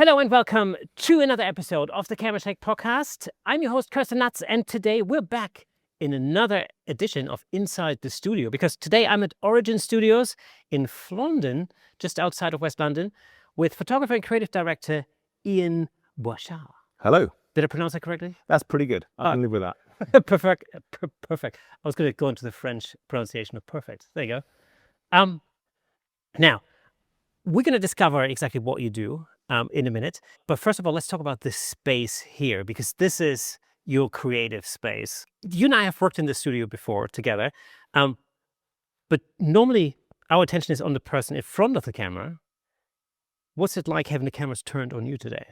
Hello and welcome to another episode of the Camera Tech Podcast. I'm your host, Kirsten Nutz, and today we're back in another edition of Inside the Studio, because today I'm at Origin Studios in Flondon, just outside of West London, with photographer and creative director Ian Boichat. Hello. Did I pronounce that correctly? That's pretty good. I can live with that. Perfect. Perfect. I was going to go into the French pronunciation of perfect. There you go. Now, we're going to discover exactly what you do in a minute. But first of all, let's talk about this space here, because this is your creative space. You and I have worked in the studio before together, but normally our attention is on the person in front of the camera. What's it like having the cameras turned on you today?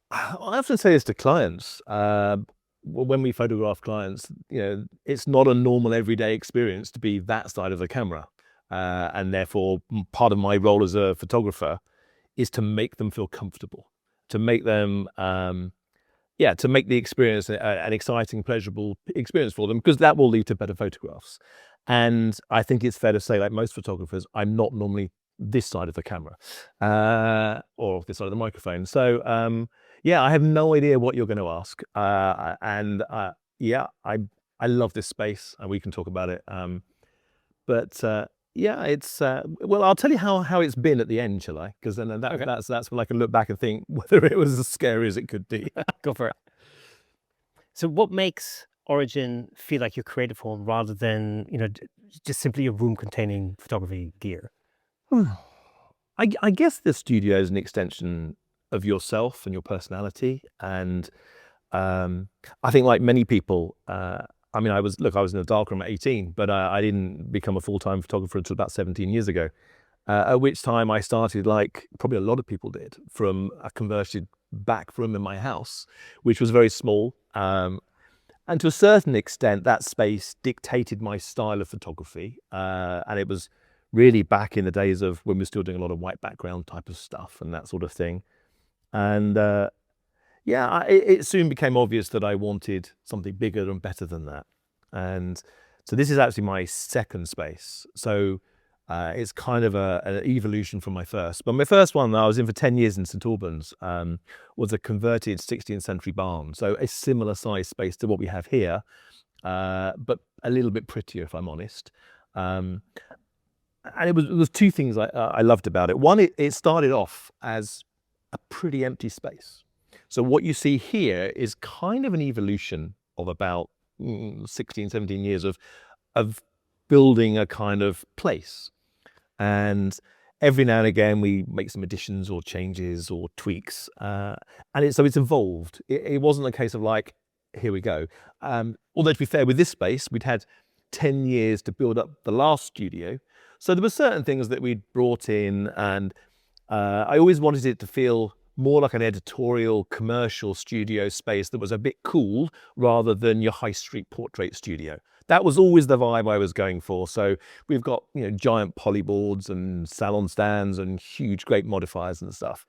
I often say this to clients. When we photograph clients, it's not a normal everyday experience to be that side of the camera. And therefore, part of my role as a photographer is to make them feel comfortable, to make them, to make the experience an exciting, pleasurable experience for them, because that will lead to better photographs. And I think it's fair to say, like most photographers, I'm not normally this side of the camera or this side of the microphone. So, I have no idea what you're going to ask. I love this space, and we can talk about it. It's well, I'll tell you how it's been at the end, shall I? Because then that's when I can look back and think whether it was as scary as it could be. Go for it. So what makes Origin feel like your creative home rather than, just simply a room containing photography gear? I guess the studio is an extension of yourself and your personality. And I think, like many people, I was in a darkroom at 18, but I didn't become a full-time photographer until about 17 years ago, at which time I started, like probably a lot of people did, from a converted back room in my house, which was very small. And to a certain extent, that space dictated my style of photography. And it was really back in the days of when we were still doing a lot of white background type of stuff and that sort of thing. And it soon became obvious that I wanted something bigger and better than that. And so this is actually my second space. So it's kind of an evolution from my first. But my first one that I was in for 10 years in St Albans was a converted 16th century barn. So a similar size space to what we have here, but a little bit prettier, if I'm honest. And it was two things I loved about it. One, it started off as a pretty empty space. So what you see here is kind of an evolution of about 16, 17 years of building a kind of place. And every now and again, we make some additions or changes or tweaks. So it's evolved. It wasn't a case of like, here we go. Although to be fair, with this space, we'd had 10 years to build up the last studio. So there were certain things that we'd brought in, and I always wanted it to feel more like an editorial commercial studio space that was a bit cool rather than your high street portrait studio. That was always the vibe I was going for. So we've got, giant polyboards and salon stands and huge great modifiers and stuff,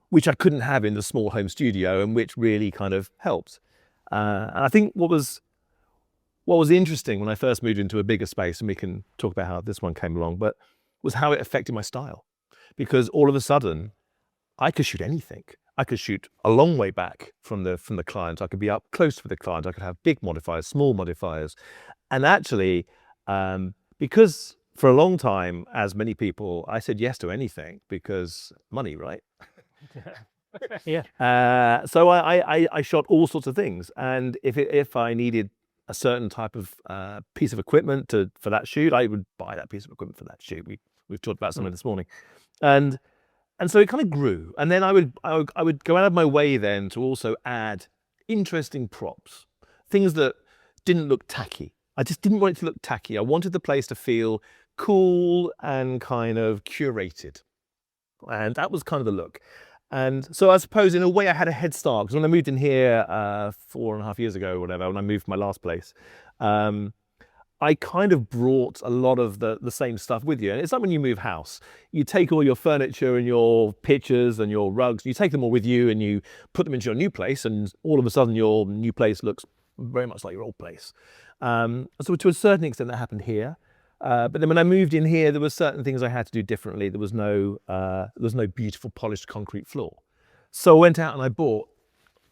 which I couldn't have in the small home studio, and which really kind of helped. And I think what was interesting when I first moved into a bigger space, and we can talk about how this one came along, but was how it affected my style. Because all of a sudden, I could shoot anything. I could shoot a long way back from the client. I could be up close with the client. I could have big modifiers, small modifiers. And actually, because for a long time, as many people, I said yes to anything because money, right? Yeah. So I shot all sorts of things. And if I needed a certain type of piece of equipment for that shoot, I would buy that piece of equipment for that shoot. We've talked about something this morning. And so it kind of grew, and then I would go out of my way then to also add interesting props, things that didn't look tacky. I just didn't want it to look tacky. I wanted the place to feel cool and kind of curated, and that was kind of the look. And so I suppose in a way I had a head start, because when I moved in here 4.5 years ago or whatever, when I moved from my last place, I kind of brought a lot of the same stuff with you. And it's like when you move house, you take all your furniture and your pictures and your rugs, you take them all with you and you put them into your new place, and all of a sudden your new place looks very much like your old place. So to a certain extent that happened here. But then when I moved in here, there were certain things I had to do differently. There was no beautiful polished concrete floor. So I went out and I bought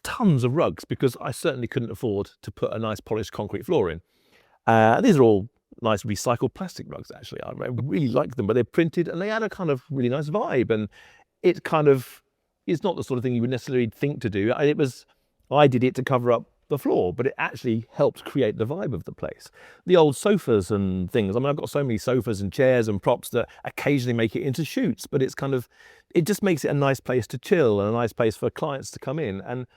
tons of rugs because I certainly couldn't afford to put a nice polished concrete floor in. These are all nice recycled plastic rugs, actually. I really like them, but they're printed and they add a kind of really nice vibe. And it kind of is not the sort of thing you would necessarily think to do. I did it to cover up the floor, but it actually helped create the vibe of the place. The old sofas and things. I mean, I've got so many sofas and chairs and props that occasionally make it into shoots, but it's kind of, it just makes it a nice place to chill and a nice place for clients to come in. And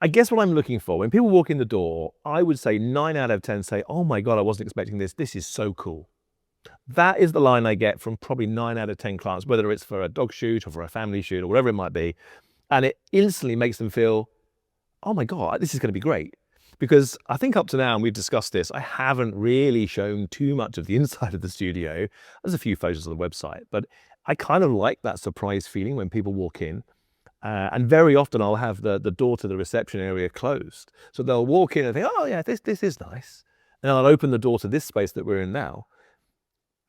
I guess what I'm looking for, when people walk in the door, I would say 9 out of 10 say, oh my God, I wasn't expecting this. This is so cool. That is the line I get from probably 9 out of 10 clients, whether it's for a dog shoot or for a family shoot or whatever it might be. And it instantly makes them feel, oh my God, this is going to be great. Because I think up to now, and we've discussed this, I haven't really shown too much of the inside of the studio. There's a few photos on the website, but I kind of like that surprise feeling when people walk in. And very often I'll have the door to the reception area closed. So they'll walk in and think, oh yeah, this is nice. And I'll open the door to this space that we're in now.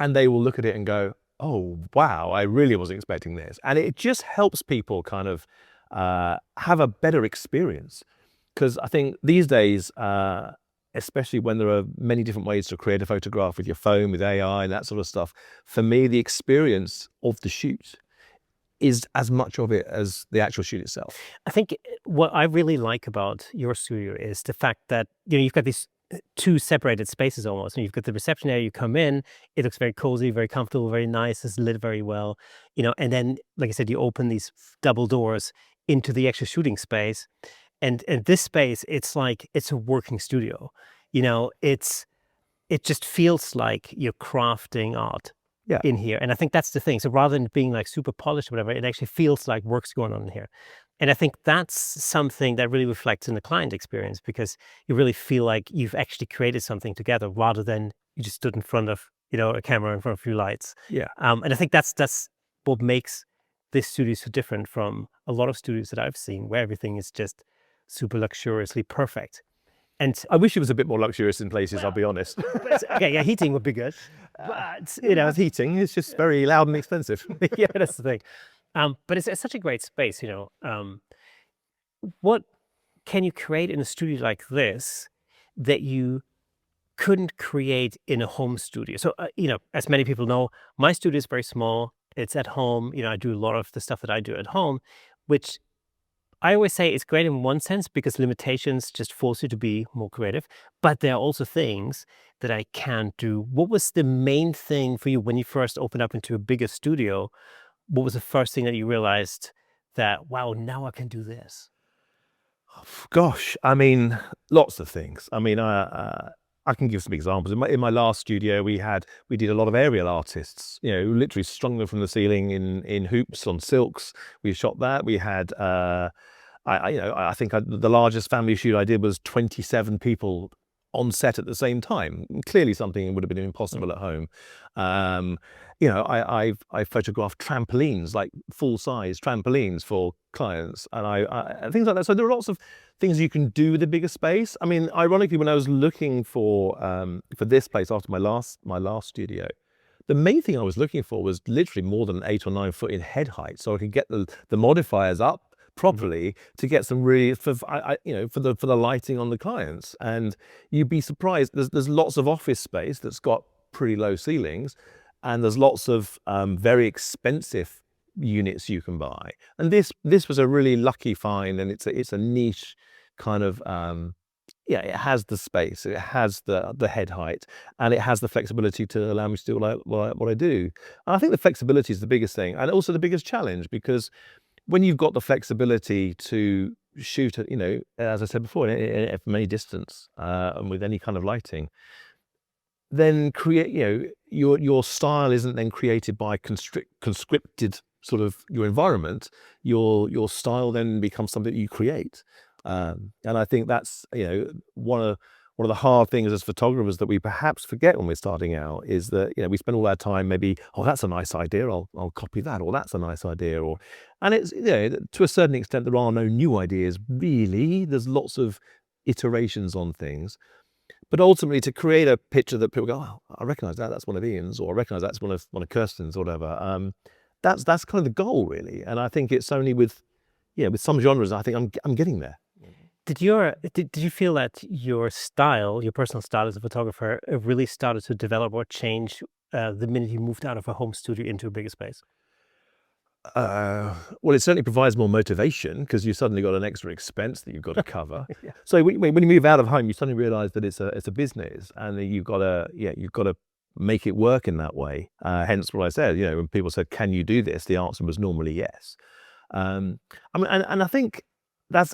And they will look at it and go, oh, wow, I really wasn't expecting this. And it just helps people kind of have a better experience. Because I think these days, especially when there are many different ways to create a photograph with your phone, with AI and that sort of stuff, for me, the experience of the shoot is as much of it as the actual shoot itself. I think what I really like about your studio is the fact that, you've got these two separated spaces almost. And you've got the reception area, you come in, it looks very cozy, very comfortable, very nice, it's lit very well, and then, like I said, you open these double doors into the actual shooting space. And this space, it's like, it's a working studio. It just feels like you're crafting art in here. And I think that's the thing. So rather than being like super polished or whatever, it actually feels like work's going on in here. And I think that's something that really reflects in the client experience, because you really feel like you've actually created something together rather than you just stood in front of, a camera in front of a few lights. Yeah. And I think that's what makes this studio so different from a lot of studios that I've seen, where everything is just super luxuriously perfect. And I wish it was a bit more luxurious in places, I'll be honest. okay, yeah, heating would be good. But, It's heating, it's just very loud and expensive. yeah, that's the thing. But it's such a great space, What can you create in a studio like this that you couldn't create in a home studio? So, as many people know, my studio is very small. It's at home. I do a lot of the stuff that I do at home, which I always say it's great in one sense because limitations just force you to be more creative. But there are also things that I can't do. What was the main thing for you when you first opened up into a bigger studio? What was the first thing that you realized that, wow, now I can do this? Gosh, I mean, lots of things. I mean, I can give some examples. In my last studio, we did a lot of aerial artists, who literally strung them from the ceiling in hoops on silks. We shot that. We had, I think the largest family shoot I did was 27 people on set at the same time. Clearly something that would have been impossible at home. I photographed trampolines, like full-size trampolines for clients, and things like that. So there are lots of things you can do with a bigger space. I mean, ironically, when I was looking for this place after my last studio, the main thing I was looking for was literally more than 8 or 9 foot in head height, so I could get the modifiers up properly to get some really for the lighting on the clients. And you'd be surprised. There's lots of office space that's got pretty low ceilings, and there's lots of very expensive units you can buy. And this was a really lucky find, and it's a niche kind of it has the space, it has the head height, and it has the flexibility to allow me to do what I do. And I think the flexibility is the biggest thing, and also the biggest challenge, because when you've got the flexibility to shoot, as I said before, from any distance and with any kind of lighting, then create, your style isn't then created by conscripted sort of your environment. Your style then becomes something that you create, and I think that's one of the hard things as photographers that we perhaps forget when we're starting out, is that we spend all our time maybe, oh, that's a nice idea, I'll copy that, or that's a nice idea, and it's to a certain extent there are no new ideas really. There's lots of iterations on things, But ultimately, to create a picture that people go, oh, I recognise that. That's one of Ian's, or I recognise that's one of Kirsten's, or whatever. That's kind of the goal, really. And I think it's only with some genres, I think I'm getting there. Did you feel that your style, your personal style as a photographer, really started to develop or change the minute you moved out of a home studio into a bigger space? Well, it certainly provides more motivation because you suddenly got an extra expense that you've got to cover. Yeah. So when you move out of home, you suddenly realise that it's a business, and you've got to make it work in that way. Hence what I said, when people said, "Can you do this?" the answer was normally yes. I mean, and I think that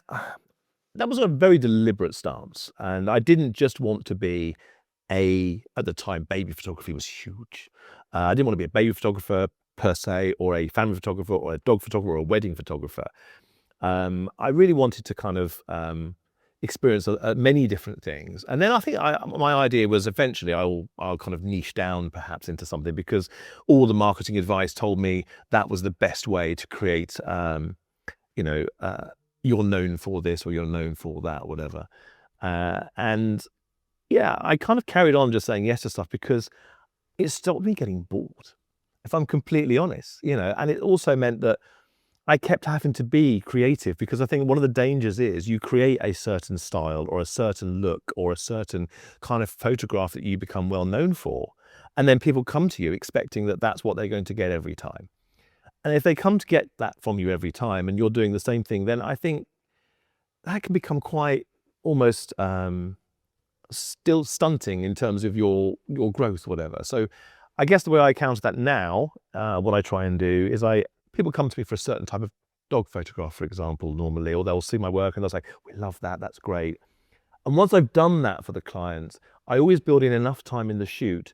was a very deliberate stance, and I didn't just want to be at the time, baby photography was huge. I didn't want to be a baby photographer per se, or a family photographer, or a dog photographer, or a wedding photographer. I really wanted to kind of experience many different things. And then I think my idea was eventually I'll kind of niche down perhaps into something, because all the marketing advice told me that was the best way to create, you're known for this, or you're known for that, whatever. And yeah, I kind of carried on just saying yes to stuff because it stopped me getting bored, if I'm completely honest, and it also meant that I kept having to be creative, because I think one of the dangers is you create a certain style or a certain look or a certain kind of photograph that you become well known for. And then people come to you expecting that that's what they're going to get every time. And if they come to get that from you every time and you're doing the same thing, then I think that can become quite almost still stunting in terms of your growth, whatever. So I guess the way I counter that now, what I try and do is people come to me for a certain type of dog photograph, for example, normally, or they'll see my work and they'll say, we love that, that's great. And once I've done that for the clients, I always build in enough time in the shoot,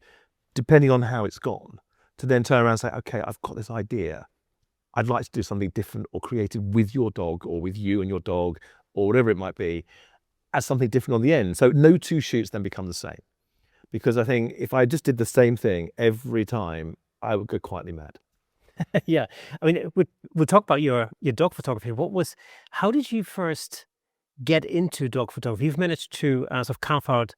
depending on how it's gone, to then turn around and say, okay, I've got this idea. I'd like to do something different or creative with your dog, or with you and your dog, or whatever it might be, as something different on the end. So no two shoots then become the same. Because I think if I just did the same thing every time, I would go quietly mad. Yeah, I mean, we'll talk about your dog photography. How did you first get into dog photography? You've managed to sort of carve out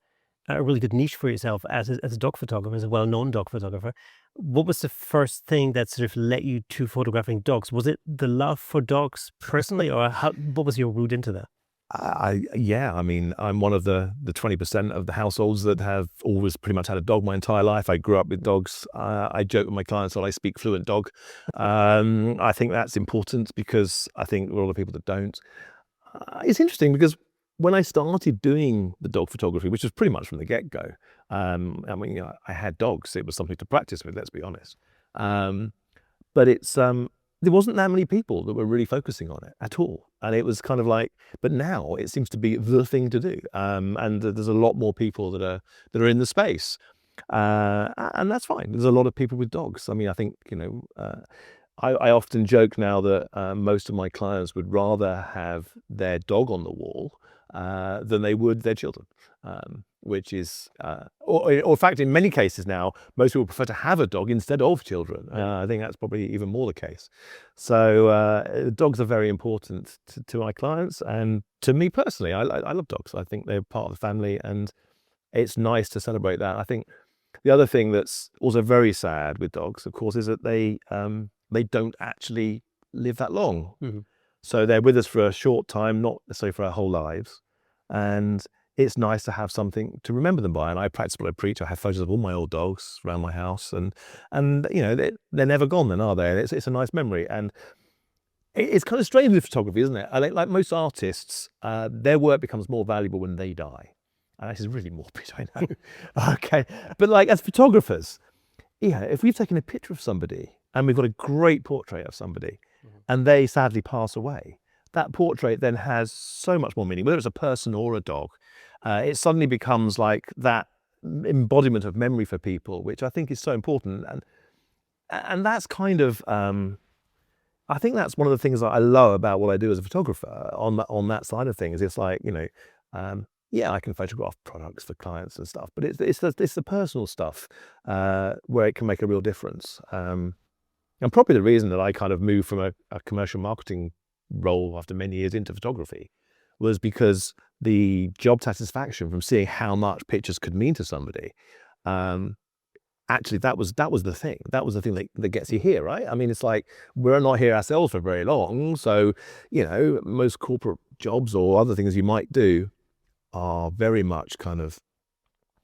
a really good niche for yourself as a dog photographer, as a well-known dog photographer. What was the first thing that sort of led you to photographing dogs? Was it the love for dogs personally, or what was your route into that? I mean, I'm one of the 20% of the households that have always pretty much had a dog my entire life. I grew up with dogs. I joke with my clients that I speak fluent dog. I think that's important, because I think there are a lot of people that don't. It's interesting because when I started doing the dog photography, which was pretty much from the get-go, I mean, I had dogs. It was something to practice with, let's be honest. But there wasn't that many people that were really focusing on it at all. And it was kind of like, but now it seems to be the thing to do. And there's a lot more people that are in the space. And that's fine. There's a lot of people with dogs. I mean, I think, I often joke now that most of my clients would rather have their dog on the wall than they would their children. Which is, or in fact, in many cases now, most people prefer to have a dog instead of children. I think that's probably even more the case. So dogs are very important to my clients, and to me personally. I love dogs. I think they're part of the family, and it's nice to celebrate that. I think the other thing that's also very sad with dogs, of course, is that they don't actually live that long. Mm-hmm. So they're with us for a short time, not necessarily for our whole lives. And it's nice to have something to remember them by. And I practice what I preach. I have photos of all my old dogs around my house, and they're never gone then, are they? It's a nice memory. And it's kind of strange with photography, isn't it? Like most artists, their work becomes more valuable when they die. And this is really morbid, I know. Okay. But like as photographers, if we've taken a picture of somebody and we've got a great portrait of somebody, and they sadly pass away, that portrait then has so much more meaning, whether it's a person or a dog. It suddenly becomes like that embodiment of memory for people, which I think is so important. And that's kind of, I think that's one of the things that I love about what I do as a photographer on that side of things. It's like, I can photograph products for clients and stuff, but it's the personal stuff where it can make a real difference. And probably the reason that I kind of moved from a commercial marketing role after many years into photography was because the job satisfaction from seeing how much pictures could mean to somebody. Actually, that was the thing. That was the thing that gets you here, right? I mean, it's like we're not here ourselves for very long. So, most corporate jobs or other things you might do are very much kind of,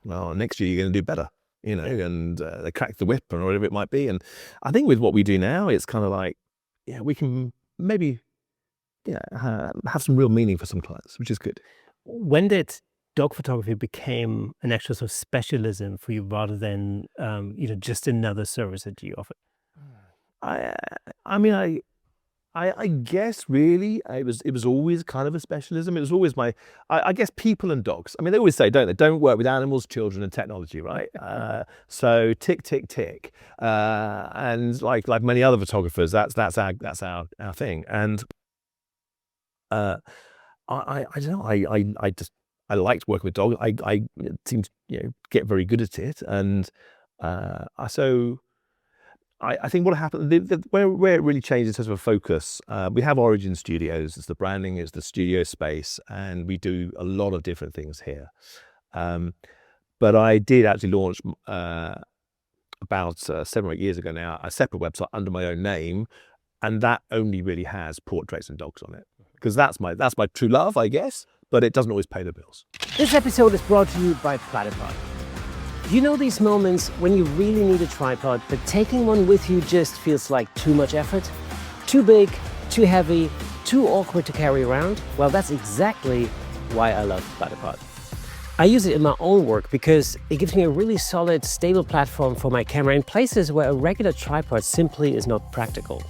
well, next year you're going to do better, and they crack the whip or whatever it might be. And I think with what we do now, it's kind of like, we can maybe have some real meaning for some clients, which is good. When did dog photography became an actual sort of specialism for you rather than just another service that you offer? I guess really it was always kind of a specialism. It was always I guess people and dogs. I mean, they always say, don't they? Don't work with animals, children, and technology, right? So tick, tick, tick. And like many other photographers, that's our thing. And I don't know. I liked working with dogs. I seemed to get very good at it, and so I think what happened where it really changed in terms of a focus. We have Origin Studios. It's the branding, it's the studio space, and we do a lot of different things here. But I did actually launch about 7 or 8 years ago now a separate website under my own name, and that only really has portraits and dogs on it, because that's my true love, I guess. But it doesn't always pay the bills. This episode is brought to you by Platypod. You know these moments when you really need a tripod, but taking one with you just feels like too much effort? Too big, too heavy, too awkward to carry around? Well, that's exactly why I love Platypod. I use it in my own work because it gives me a really solid, stable platform for my camera in places where a regular tripod simply is not practical.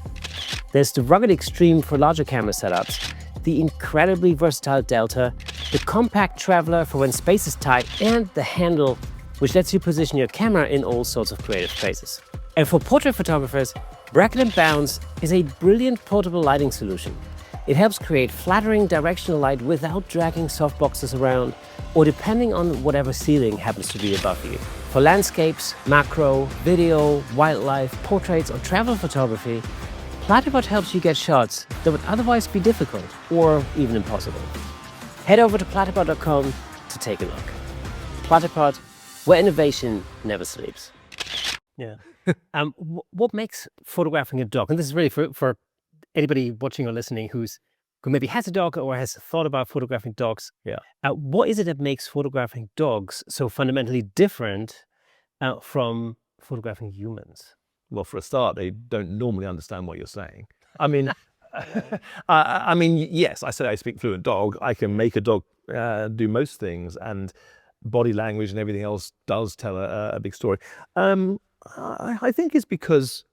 There's the rugged extreme for larger camera setups, the incredibly versatile Delta, the compact Traveler for when space is tight, and the handle, which lets you position your camera in all sorts of creative places. And for portrait photographers, Bracket & Bounce is a brilliant portable lighting solution. It helps create flattering directional light without dragging softboxes around or depending on whatever ceiling happens to be above you. For landscapes, macro, video, wildlife, portraits, or travel photography, Platypod helps you get shots that would otherwise be difficult or even impossible. Head over to platypod.com to take a look. Platypod, where innovation never sleeps. Yeah. What makes photographing a dog, and this is really for anybody watching or listening who maybe has a dog or has thought about photographing dogs. Yeah. What is it that makes photographing dogs so fundamentally different from photographing humans? Well, for a start, they don't normally understand what you're saying. I mean, yes, I said I speak fluent dog. I can make a dog do most things, and body language and everything else does tell a big story. I think it's because,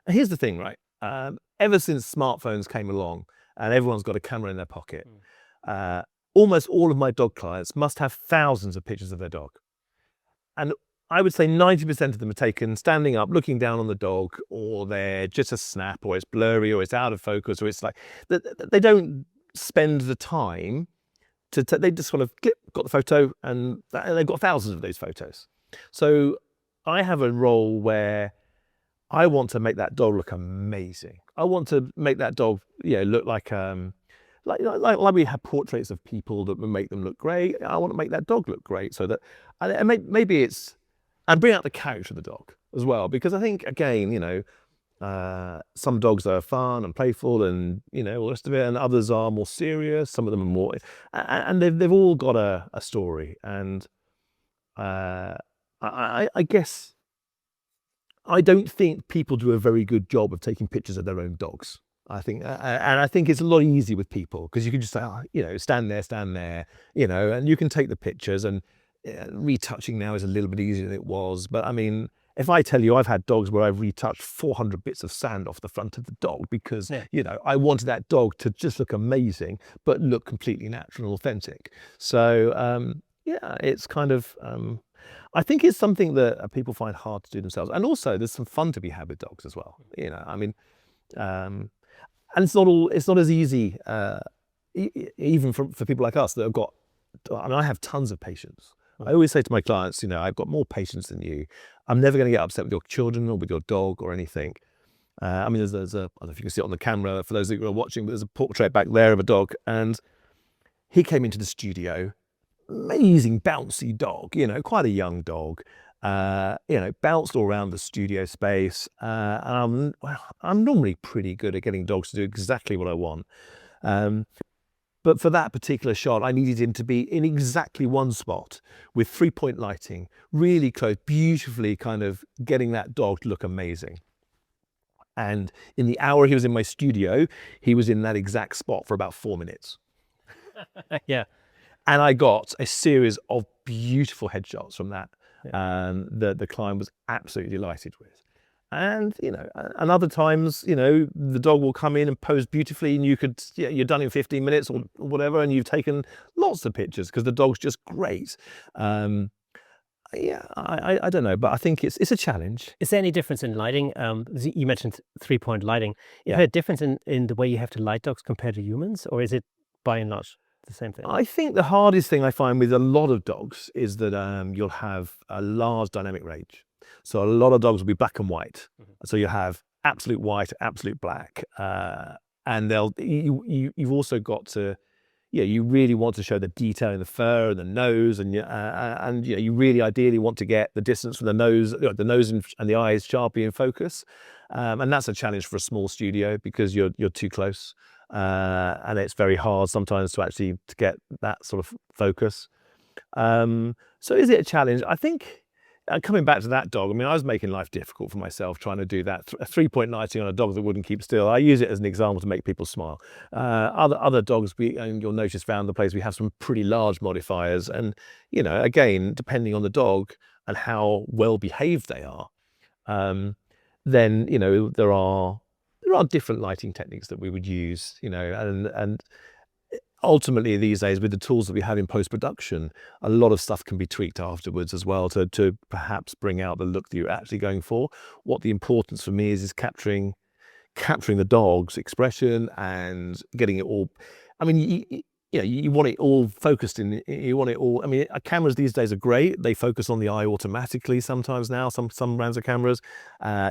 here's the thing, right? Ever since smartphones came along and everyone's got a camera in their pocket, almost all of my dog clients must have thousands of pictures of their dog. And I would say 90% of them are taken standing up, looking down on the dog, or they're just a snap, or it's blurry, or it's out of focus, or it's like, they don't spend the time they just sort of got the photo, and they've got thousands of those photos. So I have a role where I want to make that dog look amazing. I want to make that dog, look like we have portraits of people that would make them look great. I want to make that dog look great, so that maybe it's, and bring out the character of the dog as well, because I think, again, some dogs are fun and playful and all the rest of it, and others are more serious. Some of them are more, and they've all got a story. And I guess I don't think people do a very good job of taking pictures of their own dogs. I think, and I think it's a lot easier with people, because you can just say, stand there, and you can take the pictures. And retouching now is a little bit easier than it was. But I mean, if I tell you, I've had dogs where I've retouched 400 bits of sand off the front of the dog because, I wanted that dog to just look amazing, but look completely natural and authentic. So, it's kind of, I think it's something that people find hard to do themselves. And also there's some fun to be had with dogs as well. And it's not as easy, even for people like us that have got, I have tons of patience. I always say to my clients, I've got more patience than you. I'm never going to get upset with your children or with your dog or anything. there's a, I don't know if you can see it on the camera for those of you who are watching, but there's a portrait back there of a dog, and he came into the studio, amazing bouncy dog, quite a young dog. Bounced all around the studio space. And I'm normally pretty good at getting dogs to do exactly what I want. But for that particular shot, I needed him to be in exactly one spot with 3-point lighting, really close, beautifully kind of getting that dog to look amazing. And in the hour he was in my studio, he was in that exact spot for about 4 minutes. Yeah. And I got a series of beautiful headshots from that. That the client was absolutely delighted with. And, and other times, the dog will come in and pose beautifully and you're done in 15 minutes or whatever, and you've taken lots of pictures because the dog's just great. I don't know, but I think it's a challenge. Is there any difference in lighting? You mentioned 3-point lighting. Is there a difference in the way you have to light dogs compared to humans, or is it by and large the same thing? I think the hardest thing I find with a lot of dogs is that you'll have a large dynamic range. So a lot of dogs will be black and white. So you have absolute white, absolute black, and you've also got to, you really want to show the detail in the fur and the nose, and you really ideally want to get the distance from the nose and the eyes sharply in focus, and that's a challenge for a small studio because you're too close, and it's very hard sometimes to get that sort of focus. So is it a challenge? I think. Coming back to that dog, I was making life difficult for myself trying to do that. 3-point lighting on a dog that wouldn't keep still. I use it as an example to make people smile. Other dogs, and you'll notice around the place, we have some pretty large modifiers. And, again, depending on the dog and how well behaved they are, then, there are different lighting techniques that we would use, and ultimately these days with the tools that we have in post-production, a lot of stuff can be tweaked afterwards as well to perhaps bring out the look that you're actually going for. What the importance for me is capturing the dog's expression and getting it all. You want it all focused in. You want it all. Cameras these days are great. They focus on the eye automatically sometimes now. Some brands of cameras,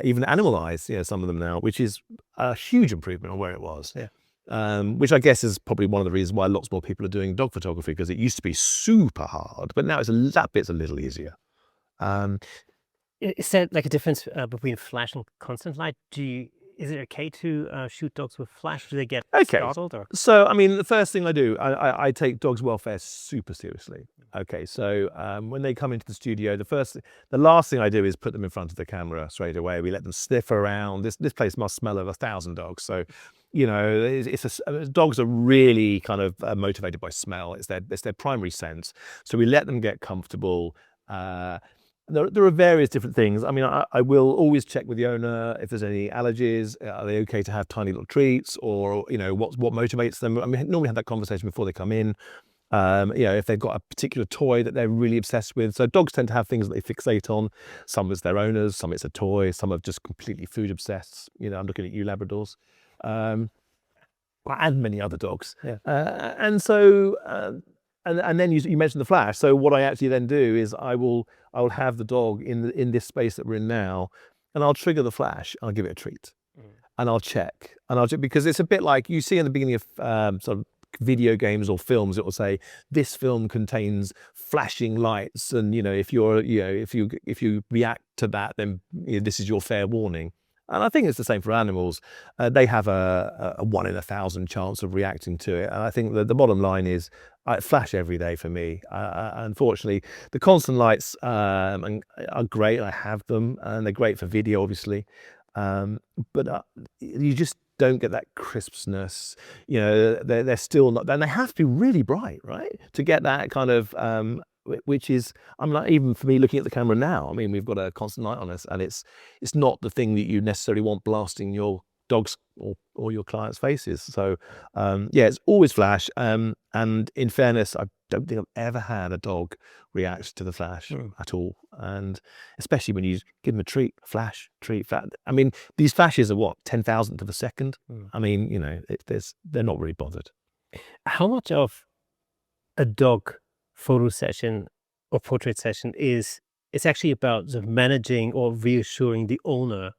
even animal eyes. Some of them now, which is a huge improvement on where it was. Yeah. Which I guess is probably one of the reasons why lots more people are doing dog photography, because it used to be super hard, but now that bit's a little easier. Is there like a difference between flash and constant light? Is it okay to shoot dogs with flash? Do they get startled? Or? So, the first thing I do, I take dogs' welfare super seriously. Okay, so when they come into the studio, the last thing I do is put them in front of the camera straight away. We let them sniff around. This place must smell of 1,000 dogs. So, dogs are really kind of motivated by smell. It's their primary sense. So we let them get comfortable. There are various different things. I will always check with the owner if there's any allergies. Are they okay to have tiny little treats, or what motivates them? Normally have that conversation before they come in. If they've got a particular toy that they're really obsessed with. So dogs tend to have things that they fixate on. Some it's their owners, some it's a toy, some are just completely food obsessed. I'm looking at you, Labradors, and many other dogs. Yeah. And so. And then you mentioned the flash. So what I actually then do is I will have the dog in this space that we're in now, and I'll trigger the flash. I'll give it a treat, and I'll check, because it's a bit like you see in the beginning of sort of video games or films. It will say this film contains flashing lights, and if you react to that, then this is your fair warning. And I think it's the same for animals. They have a 1 in 1,000 chance of reacting to it. And I think the bottom line is flash every day for me. Unfortunately, the constant lights are great. I have them, and they're great for video, obviously. But you just don't get that crispness. They're still not, and they have to be really bright, right, to get that kind of. Which is, even for me looking at the camera now, we've got a constant light on us, and it's not the thing that you necessarily want blasting your dogs or your clients' faces. So it's always flash. And in fairness, I don't think I've ever had a dog react to the flash at all. And especially when you give them a treat, treat. These flashes are what, 10,000th of a second. They're not really bothered. How much of a dog photo session or portrait session it's actually about sort of managing or reassuring the owner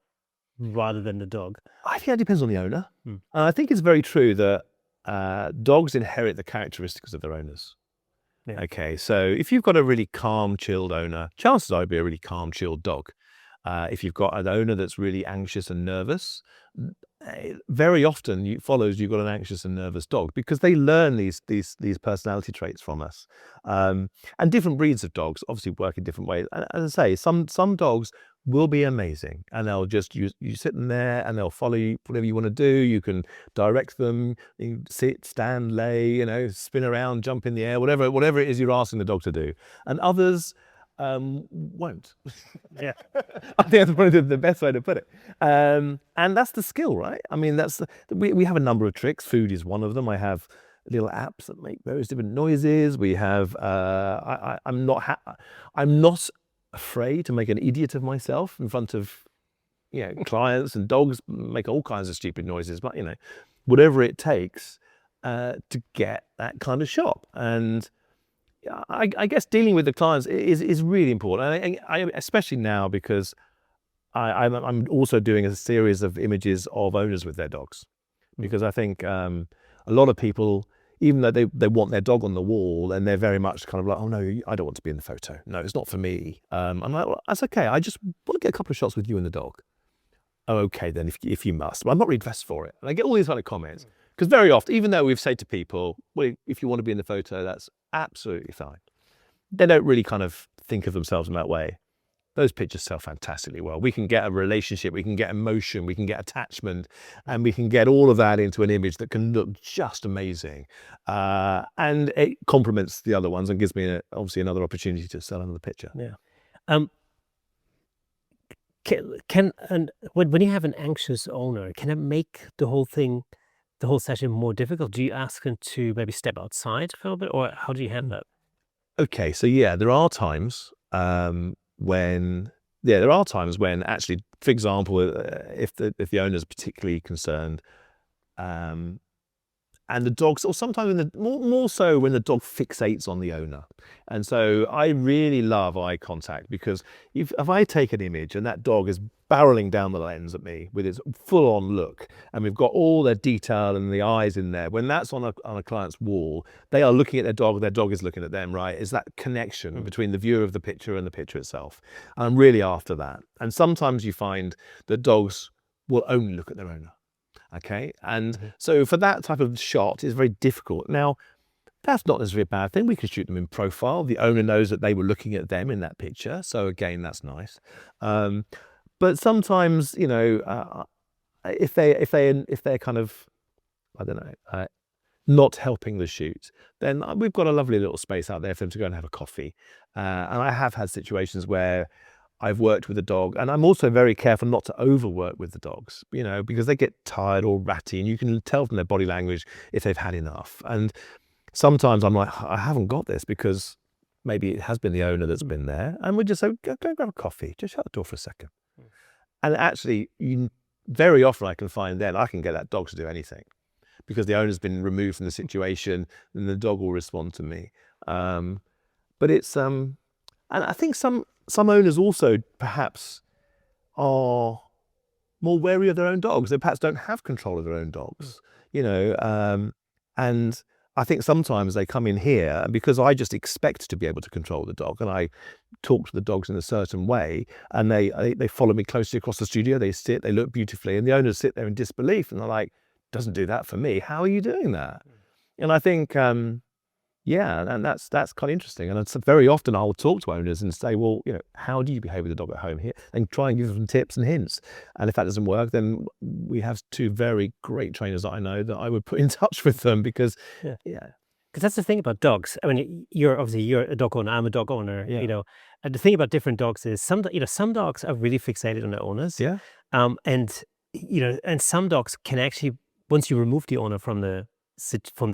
rather than the dog? I think it depends on the owner. And I think it's very true that dogs inherit the characteristics of their owners. Yeah. Okay, so if you've got a really calm, chilled owner, chances are it'll be a really calm, chilled dog. If you've got an owner that's really anxious and nervous, very often it follows you've got an anxious and nervous dog, because they learn these personality traits from us. And different breeds of dogs obviously work in different ways. And as I say, some dogs will be amazing, and they'll just you sit them there and they'll follow you whatever you want to do. You can direct them, you can sit, stand, lay, spin around, jump in the air, whatever it is you're asking the dog to do. And others won't. Yeah. I think that's probably the best way to put it. And that's the skill, right? I mean, we have a number of tricks. Food is one of them. I have little apps that make various different noises. We have. I'm not afraid to make an idiot of myself in front of clients, and dogs make all kinds of stupid noises. But whatever it takes to get that kind of shot. And I guess dealing with the clients is really important, and I especially now, because I'm also doing a series of images of owners with their dogs, because I think a lot of people, even though they want their dog on the wall, and they're very much kind of like, oh no, I don't want to be in the photo. No, it's not for me. I'm like, well, that's okay. I just want to get a couple of shots with you and the dog. Oh, okay, then if you must. But I'm not really dressed for it. And I get all these kind of comments. Because very often, even though we've said to people, well, if you want to be in the photo, that's absolutely fine, they don't really kind of think of themselves in that way. Those pictures sell fantastically well. We can get a relationship, we can get emotion, we can get attachment, and we can get all of that into an image that can look just amazing. And it complements the other ones and gives me obviously another opportunity to sell another picture. Yeah. When you have an anxious owner, can it make the whole session more difficult? Do you ask them to maybe step outside for a little bit, or how do you handle it? Okay, so yeah, there are times when actually, for example, if the owner is particularly concerned, and the dogs, or sometimes more so when the dog fixates on the owner. And so I really love eye contact, because if I take an image and that dog is barreling down the lens at me with its full-on look, and we've got all their detail and the eyes in there, when that's on a client's wall, they are looking at their dog is looking at them, right? Is that connection between the viewer of the picture and the picture itself. And I'm really after that. And sometimes you find that dogs will only look at their owner. Okay, and so for that type of shot, it's very difficult. Now, that's not necessarily a bad thing. We can shoot them in profile. The owner knows that they were looking at them in that picture, so again, that's nice. But sometimes, if they're kind of, I don't know, not helping the shoot, then we've got a lovely little space out there for them to go and have a coffee. And I have had situations where I've worked with a dog, and I'm also very careful not to overwork with the dogs, because they get tired or ratty, and you can tell from their body language if they've had enough. And sometimes I'm like, I haven't got this, because maybe it has been the owner that's been there, and we just say, go grab a coffee, just shut the door for a second. And actually, very often I can find then I can get that dog to do anything, because the owner's been removed from the situation, and the dog will respond to me. But it's and I think some owners also perhaps are more wary of their own dogs. They perhaps don't have control of their own dogs, and I think sometimes they come in here, and because I just expect to be able to control the dog, and I talk to the dogs in a certain way, and they follow me closely across the studio, they sit, they look beautifully, and the owners sit there in disbelief, and they're like, doesn't do that for me. How are you doing that? And I think, yeah, and that's kind of interesting. And it's very often I'll talk to owners and say, well, how do you behave with the dog at home here? And try and give them tips and hints. And if that doesn't work, then we have two very great trainers that I know that I would put in touch with them, because, yeah. Because that's the thing about dogs. I mean, you're a dog owner. I'm a dog owner. Yeah. And the thing about different dogs is some dogs are really fixated on their owners. Yeah. And some dogs can actually, once you remove the owner from the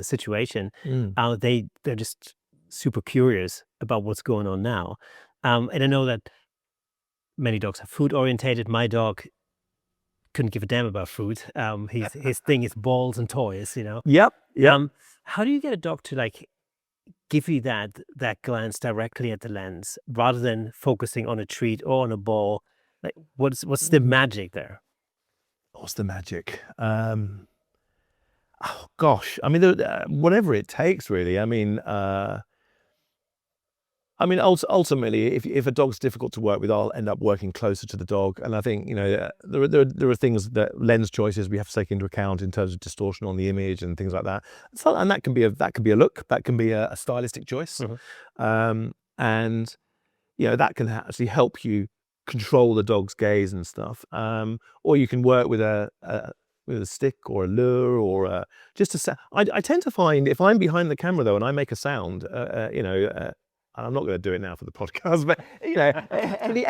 situation, they're just super curious about what's going on now. And I know that many dogs are food orientated. My dog couldn't give a damn about food. His thing is balls and toys. Yep. How do you get a dog to give you that glance directly at the lens, rather than focusing on a treat or on a ball? What's the magic there? What's the magic? Oh gosh, I mean, whatever it takes, really. Ultimately, if a dog's difficult to work with, I'll end up working closer to the dog. And I think, there are things that lens choices we have to take into account in terms of distortion on the image and things like that. So, and that can be a look, that can be a stylistic choice, and that can actually help you control the dog's gaze and stuff. Or you can work with a stick or a lure or just a sound. I tend to find if I'm behind the camera though and I make a sound, I'm not going to do it now for the podcast, but but I mean,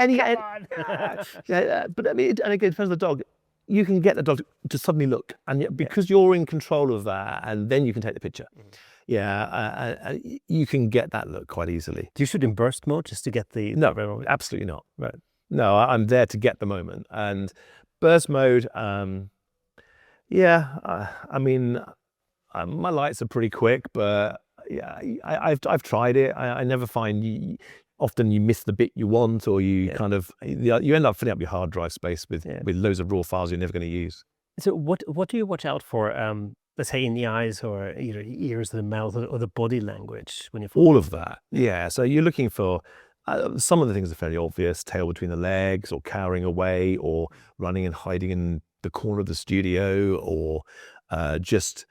and again, it depends on the dog. You can get the dog to suddenly look, and because you're in control of that, and then you can take the picture. You can get that look quite easily. Do you shoot in burst mode just to get the? No, absolutely not. Right. No, I'm there to get the moment, and burst mode. My lights are pretty quick, but I've tried it. I never find often you miss the bit you want, or you you end up filling up your hard drive space with loads of raw files you're never going to use. So what do you watch out for? Let's say in the eyes or either ears, the mouth, or the body language when you all of that. Yeah. So you're looking for some of the things are fairly obvious: tail between the legs, or cowering away, or running and hiding in the corner of the studio, or just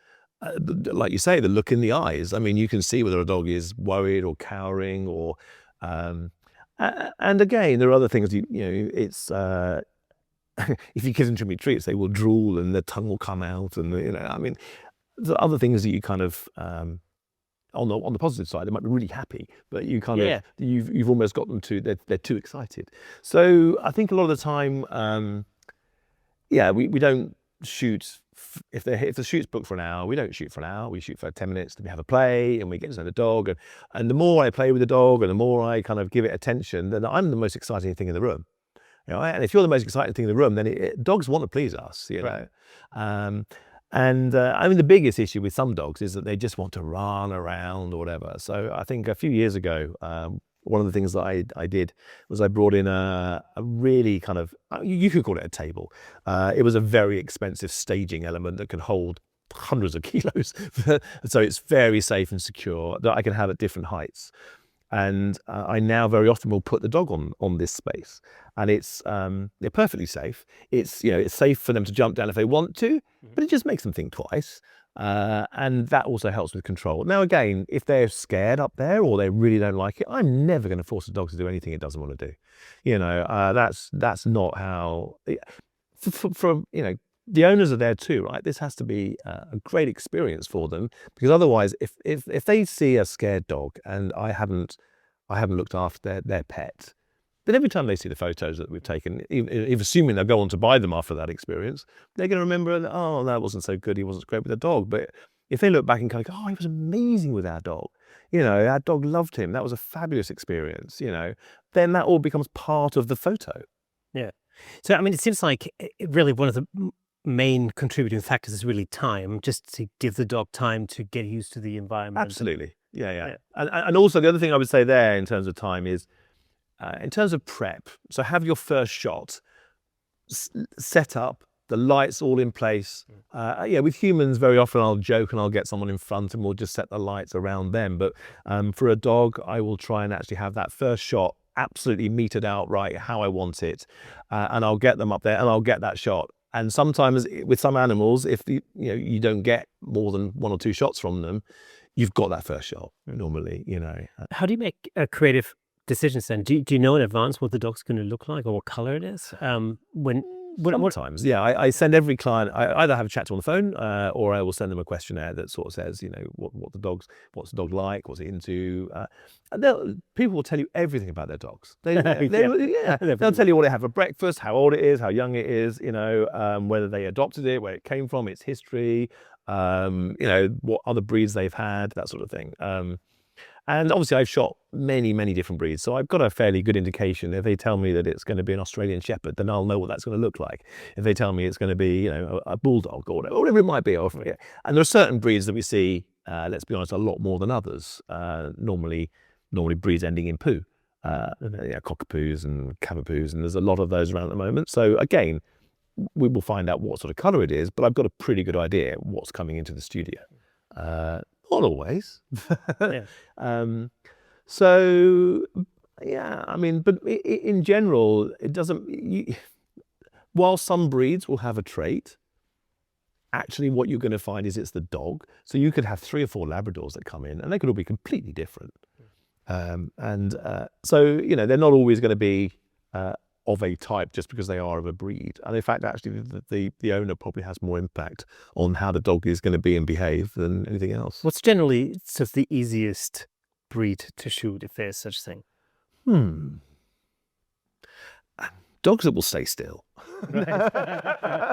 like you say, the look in the eyes. I mean, you can see whether a dog is worried or cowering, or and again, there are other things. It's if you give them too many treats, they will drool and their tongue will come out, and I mean, the other things that you kind of on the positive side, they might be really happy, but you kind of you've almost got them to they're too excited. So I think a lot of the time. We don't shoot if the shoot's booked for an hour. We don't shoot for an hour. We shoot for 10 minutes to have a play, and we get to know the dog. And the more I play with the dog, and the more I kind of give it attention, then I'm the most exciting thing in the room. And if you're the most exciting thing in the room, then dogs want to please us. Right. I mean, the biggest issue with some dogs is that they just want to run around or whatever. So I think a few years ago, one of the things that I did was I brought in a really kind of, you could call it a table. It was a very expensive staging element that could hold hundreds of kilos. So it's very safe and secure, that I can have at different heights. And I now very often will put the dog on this space, and it's they're perfectly safe. It's it's safe for them to jump down if they want to, but it just makes them think twice. And that also helps with control. Now, again, if they're scared up there or they really don't like it, I'm never going to force a dog to do anything it doesn't want to do. That's not how. From the owners are there too, right? This has to be a great experience for them, because otherwise, if they see a scared dog and I haven't looked after their pet, then every time they see the photos that we've taken, even assuming they'll go on to buy them after that experience, they're going to remember, oh, that wasn't so good, he wasn't great with the dog. But if they look back and kind of go, oh, he was amazing with our dog, our dog loved him, that was a fabulous experience, then that all becomes part of the photo. Yeah. So, I mean, it seems like really one of the main contributing factors is really time, just to give the dog time to get used to the environment. Absolutely. Yeah. And also the other thing I would say there in terms of time is, in terms of prep, so have your first shot set up, the lights all in place. With humans, very often I'll joke and I'll get someone in front and we'll just set the lights around them. But for a dog, I will try and actually have that first shot absolutely metered out right how I want it, and I'll get them up there and I'll get that shot. And sometimes with some animals, if you don't get more than one or two shots from them, you've got that first shot normally. How do you make creative decisions then? Do you know in advance what the dog's going to look like or what color it is? Sometimes, I send every client. I either have a chat to on the phone, or I will send them a questionnaire that sort of says, what's the dog like, what's it into. And people will tell you everything about their dogs. They'll tell you what they have for breakfast, how old it is, how young it is, whether they adopted it, where it came from, its history, what other breeds they've had, that sort of thing. And obviously I've shot many, many different breeds, so I've got a fairly good indication. If they tell me that it's going to be an Australian Shepherd, then I'll know what that's going to look like. If they tell me it's going to be, a Bulldog or whatever it might be. And there are certain breeds that we see, let's be honest, a lot more than others. Normally breeds ending in poo, cockapoos and cavapoos, and there's a lot of those around at the moment. So again, we will find out what sort of colour it is, but I've got a pretty good idea what's coming into the studio. Not always. Yeah. So, yeah, I mean, but in general, it doesn't... while some breeds will have a trait, actually what you're going to find is it's the dog. So you could have 3 or 4 Labradors that come in, and they could all be completely different. So, you know, they're not always going to be of a type just because they are of a breed. And in fact, actually, the owner probably has more impact on how the dog is going to be and behave than anything else. What's generally sort of the easiest breed to shoot, if there's such thing? Dogs that will stay still. Right.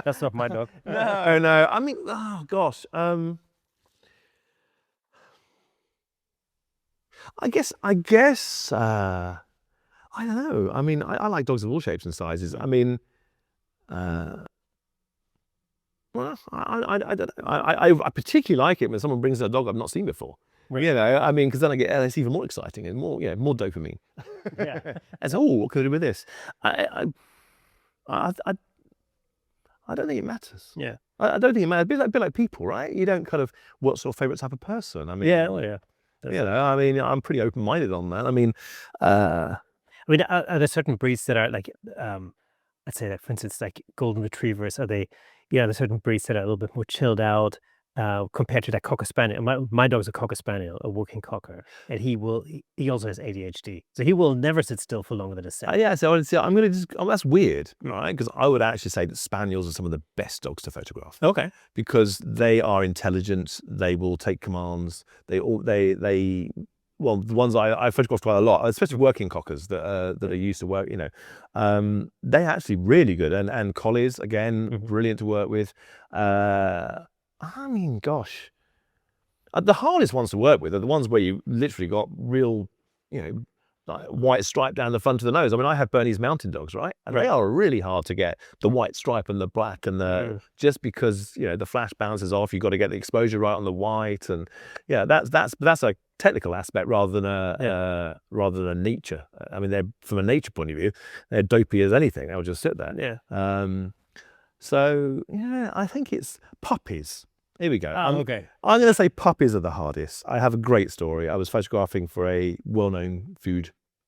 That's not my dog. No. I mean, oh gosh. I guess. I don't know. I mean, I like dogs of all shapes and sizes. I mean, well, I don't know. I particularly like it when someone brings a dog I've not seen before. Right. You know, I mean, because then I get it's even more exciting and more, more dopamine. Yeah. As what can I do with this? I don't think it matters. Yeah. I don't think it matters. A bit like people, right? You don't kind of what's your favourite type of person. I mean, Yeah. Oh, yeah. you know, I mean, I'm pretty open-minded on that. I mean, are there certain breeds that are like, let's say, like, for instance, like golden retrievers? Are they, there's certain breeds that are a little bit more chilled out compared to that Cocker Spaniel. My dog's a Cocker Spaniel, a working Cocker, and he also has ADHD, so he will never sit still for longer than a second. yeah. So I'm going to just. Oh, that's weird, right? Because I would actually say that Spaniels are some of the best dogs to photograph. Okay. Because they are intelligent. They will take commands. Well, the ones I photographed quite a lot, especially working Cockers that are used to work, you know, they're actually really good. And collies, again, brilliant to work with. I mean, gosh, the hardest ones to work with are the ones where you literally got real, you know, like white stripe down the front of the nose. I mean, I have Bernese Mountain Dogs, right? And they are really hard to get the white stripe and the black and the just because, you know, the flash bounces off. You've got to get the exposure right on the white, and yeah, that's a technical aspect rather than a nature. I mean, they're from a nature point of view, they're dopey as anything. They'll just sit there. Yeah. So yeah, I think it's puppies. Here we go. Okay. I'm going to say puppies are the hardest. I have a great story. I was photographing for a well-known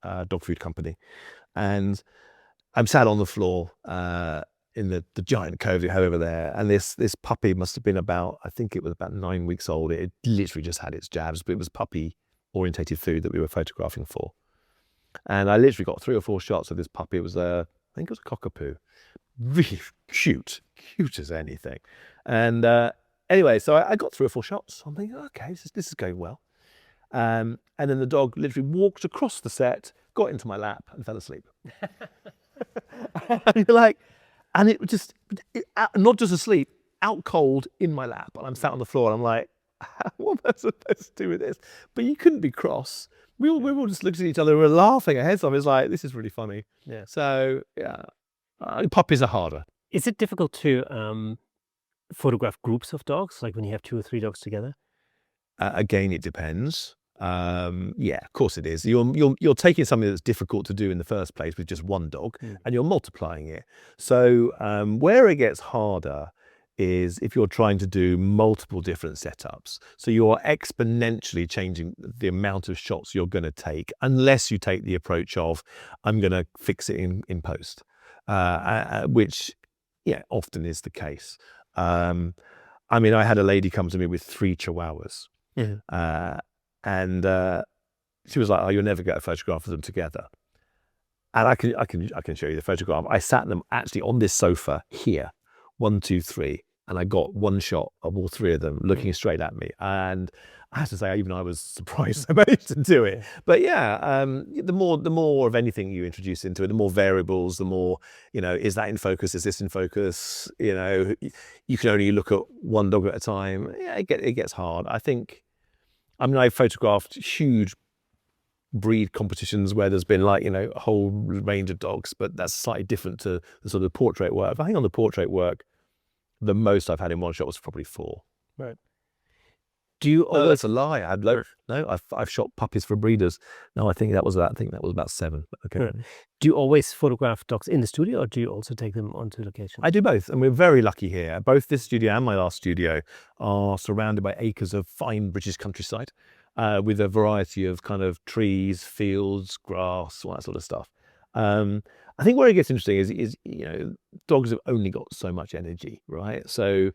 dog food company, and I'm sat on the floor in the giant cove you have over there, and this puppy must have been about, I think it was about 9 weeks old. It literally just had its jabs, but it was puppy-orientated food that we were photographing for. And I literally got 3 or 4 shots of this puppy. It was I think it was a cockapoo. Really cute as anything. And anyway, so I got 3 or 4 shots. I'm thinking, okay, this is going well. And then the dog literally walked across the set, got into my lap, and fell asleep. And you're like, and it just not just asleep, out cold in my lap. And I'm sat on the floor, and I'm like, what am I supposed to do with this? But you couldn't be cross. We all just looked at each other and we were laughing our heads off. It's like, this is really funny. Yeah. So yeah, puppies are harder. Is it difficult to photograph groups of dogs, like when you have 2 or 3 dogs together? Again, it depends. Yeah, of course it is. You're taking something that's difficult to do in the first place with just one dog, and you're multiplying it. So where it gets harder is if you're trying to do multiple different setups. So you're exponentially changing the amount of shots you're going to take, unless you take the approach of, I'm going to fix it in post, which, yeah, often is the case. I mean, I had a lady come to me with 3 Chihuahuas, and she was like, "Oh, you'll never get a photograph of them together." And I can show you the photograph. I sat them actually on this sofa here, 1, 2, 3, and I got 1 shot of all 3 of them looking straight at me. And I have to say, even I was surprised I managed to do it. But yeah, the more of anything you introduce into it, the more variables, the more, you know, is that in focus? Is this in focus? You know, you can only look at one dog at a time. Yeah, it gets hard. I mean, I've photographed huge breed competitions where there's been, like, you know, a whole range of dogs, but that's slightly different to the sort of portrait work. I think on the portrait work, the most I've had in one shot was probably 4. Right. Do you No, always that's a lie. I've shot puppies for breeders. No, I think that was about 7. Okay. do you always photograph dogs in the studio, or do you also take them onto location? I do both, and we're very lucky here. Both this studio and my last studio are surrounded by acres of fine British countryside, with a variety of kind of trees, fields, grass, all that sort of stuff. I think where it gets interesting is dogs have only got so much energy, right? So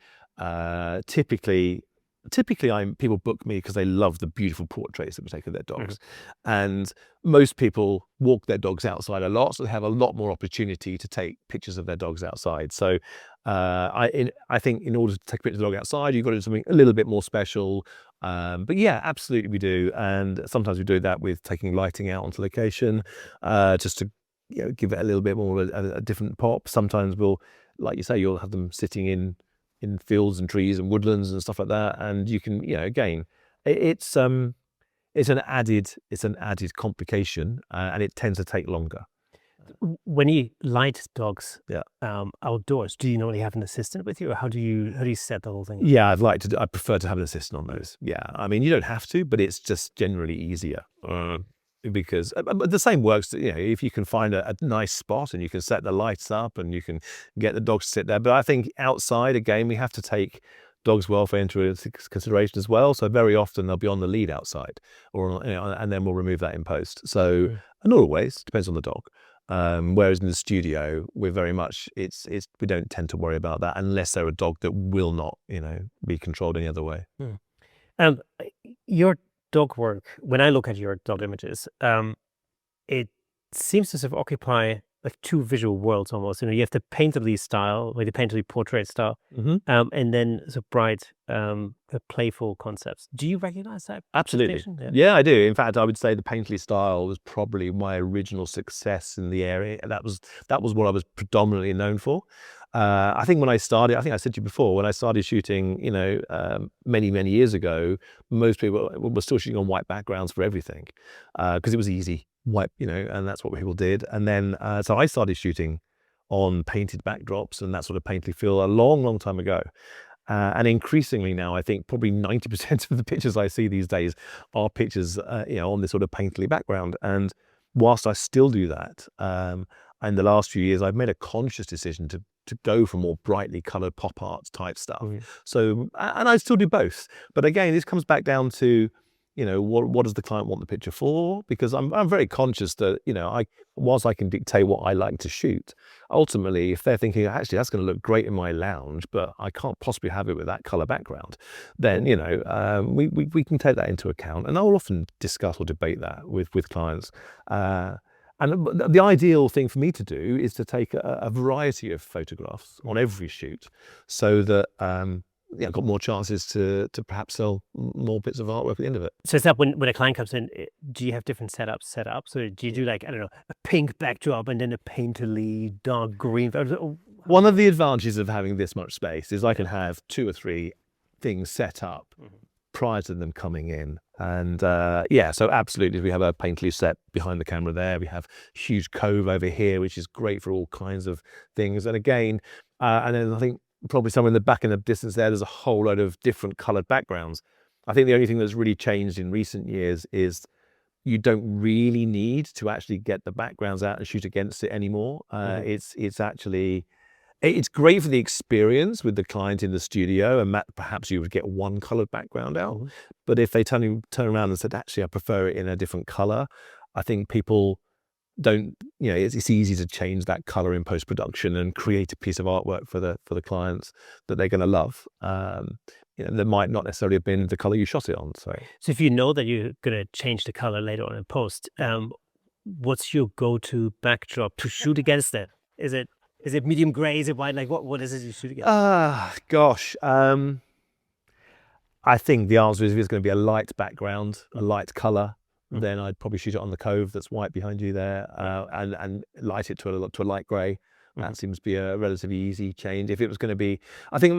typically people book me because they love the beautiful portraits that we take of their dogs. And most people walk their dogs outside a lot, so they have a lot more opportunity to take pictures of their dogs outside. So I think in order to take a picture of the dog outside, you've got to do something a little bit more special. But yeah, absolutely we do. And sometimes we do that with taking lighting out onto location, just to give it a little bit more a different pop. Sometimes we'll, like you say, you'll have them sitting in fields and trees and woodlands and stuff like that, and you can, again, it's an added complication, and it tends to take longer. When you light dogs, Yeah. Outdoors, do you normally have an assistant with you, or how do you set the whole thing up? Yeah, I prefer to have an assistant on those. Yeah, I mean, you don't have to, but it's just generally easier. Because the same works, if you can find a nice spot and you can set the lights up and you can get the dogs to sit there. But I think outside, again, we have to take dogs' welfare into consideration as well. So very often they'll be on the lead outside, or and then we'll remove that in post. So not always, depends on the dog. Whereas in the studio, we're very much we don't tend to worry about that unless they're a dog that will not be controlled any other way. Your dog work, when I look at your dog images, it seems to sort of occupy like two visual worlds almost. You have the painterly style, like the painterly portrait style, and then the bright, the playful concepts. Do you recognize that? Absolutely. Yeah, I do. In fact, I would say the painterly style was probably my original success in the area. That was what I was predominantly known for. I think when I started, I think I said to you before, when I started shooting, many years ago, most people were still shooting on white backgrounds for everything, because it was easy, white, and that's what people did. And then, so I started shooting on painted backdrops and that sort of painterly feel a long time ago. And increasingly now, I think probably 90% of the pictures I see these days are pictures, on this sort of painterly background. And whilst I still do that, in the last few years, I've made a conscious decision to go for more brightly coloured pop art type stuff. So, and I still do both. But again, this comes back down to, what does the client want the picture for? Because I'm very conscious that, whilst I can dictate what I like to shoot, ultimately, if they're thinking, actually, that's going to look great in my lounge, but I can't possibly have it with that colour background, then, we can take that into account. And I'll often discuss or debate that with clients. And the ideal thing for me to do is to take a variety of photographs on every shoot, so that I've got more chances to perhaps sell more bits of artwork at the end of it. So is that when a client comes in, do you have different setups set up? So do you do like, I don't know, a pink backdrop and then a painterly dark green? One of the advantages of having this much space is I can have 2 or 3 things set up prior to them coming in. And so absolutely, we have a painterly set behind the camera there. We have a huge cove over here, which is great for all kinds of things. And again, and then I think probably somewhere in the back in the distance there's a whole load of different coloured backgrounds. I think the only thing that's really changed in recent years is you don't really need to actually get the backgrounds out and shoot against it anymore. It's actually... It's great for the experience with the client in the studio, and perhaps you would get one coloured background out. But if they turn around and said, actually, I prefer it in a different colour, I think people don't, it's easy to change that colour in post-production and create a piece of artwork for the clients that they're going to love. That might not necessarily have been the colour you shot it on. So if you know that you're going to change the colour later on in post, what's your go-to backdrop to shoot against it? Is it medium grey? Is it white? Like what is it you shoot against? Gosh. I think the answer is if it's going to be a light background, a light colour, then I'd probably shoot it on the cove that's white behind you there, and light it to a light grey. That seems to be a relatively easy change. If it was going to be, I think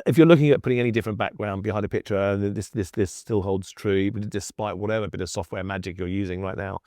if you're looking at putting any different background behind a picture, this still holds true, despite whatever bit of software magic you're using right now.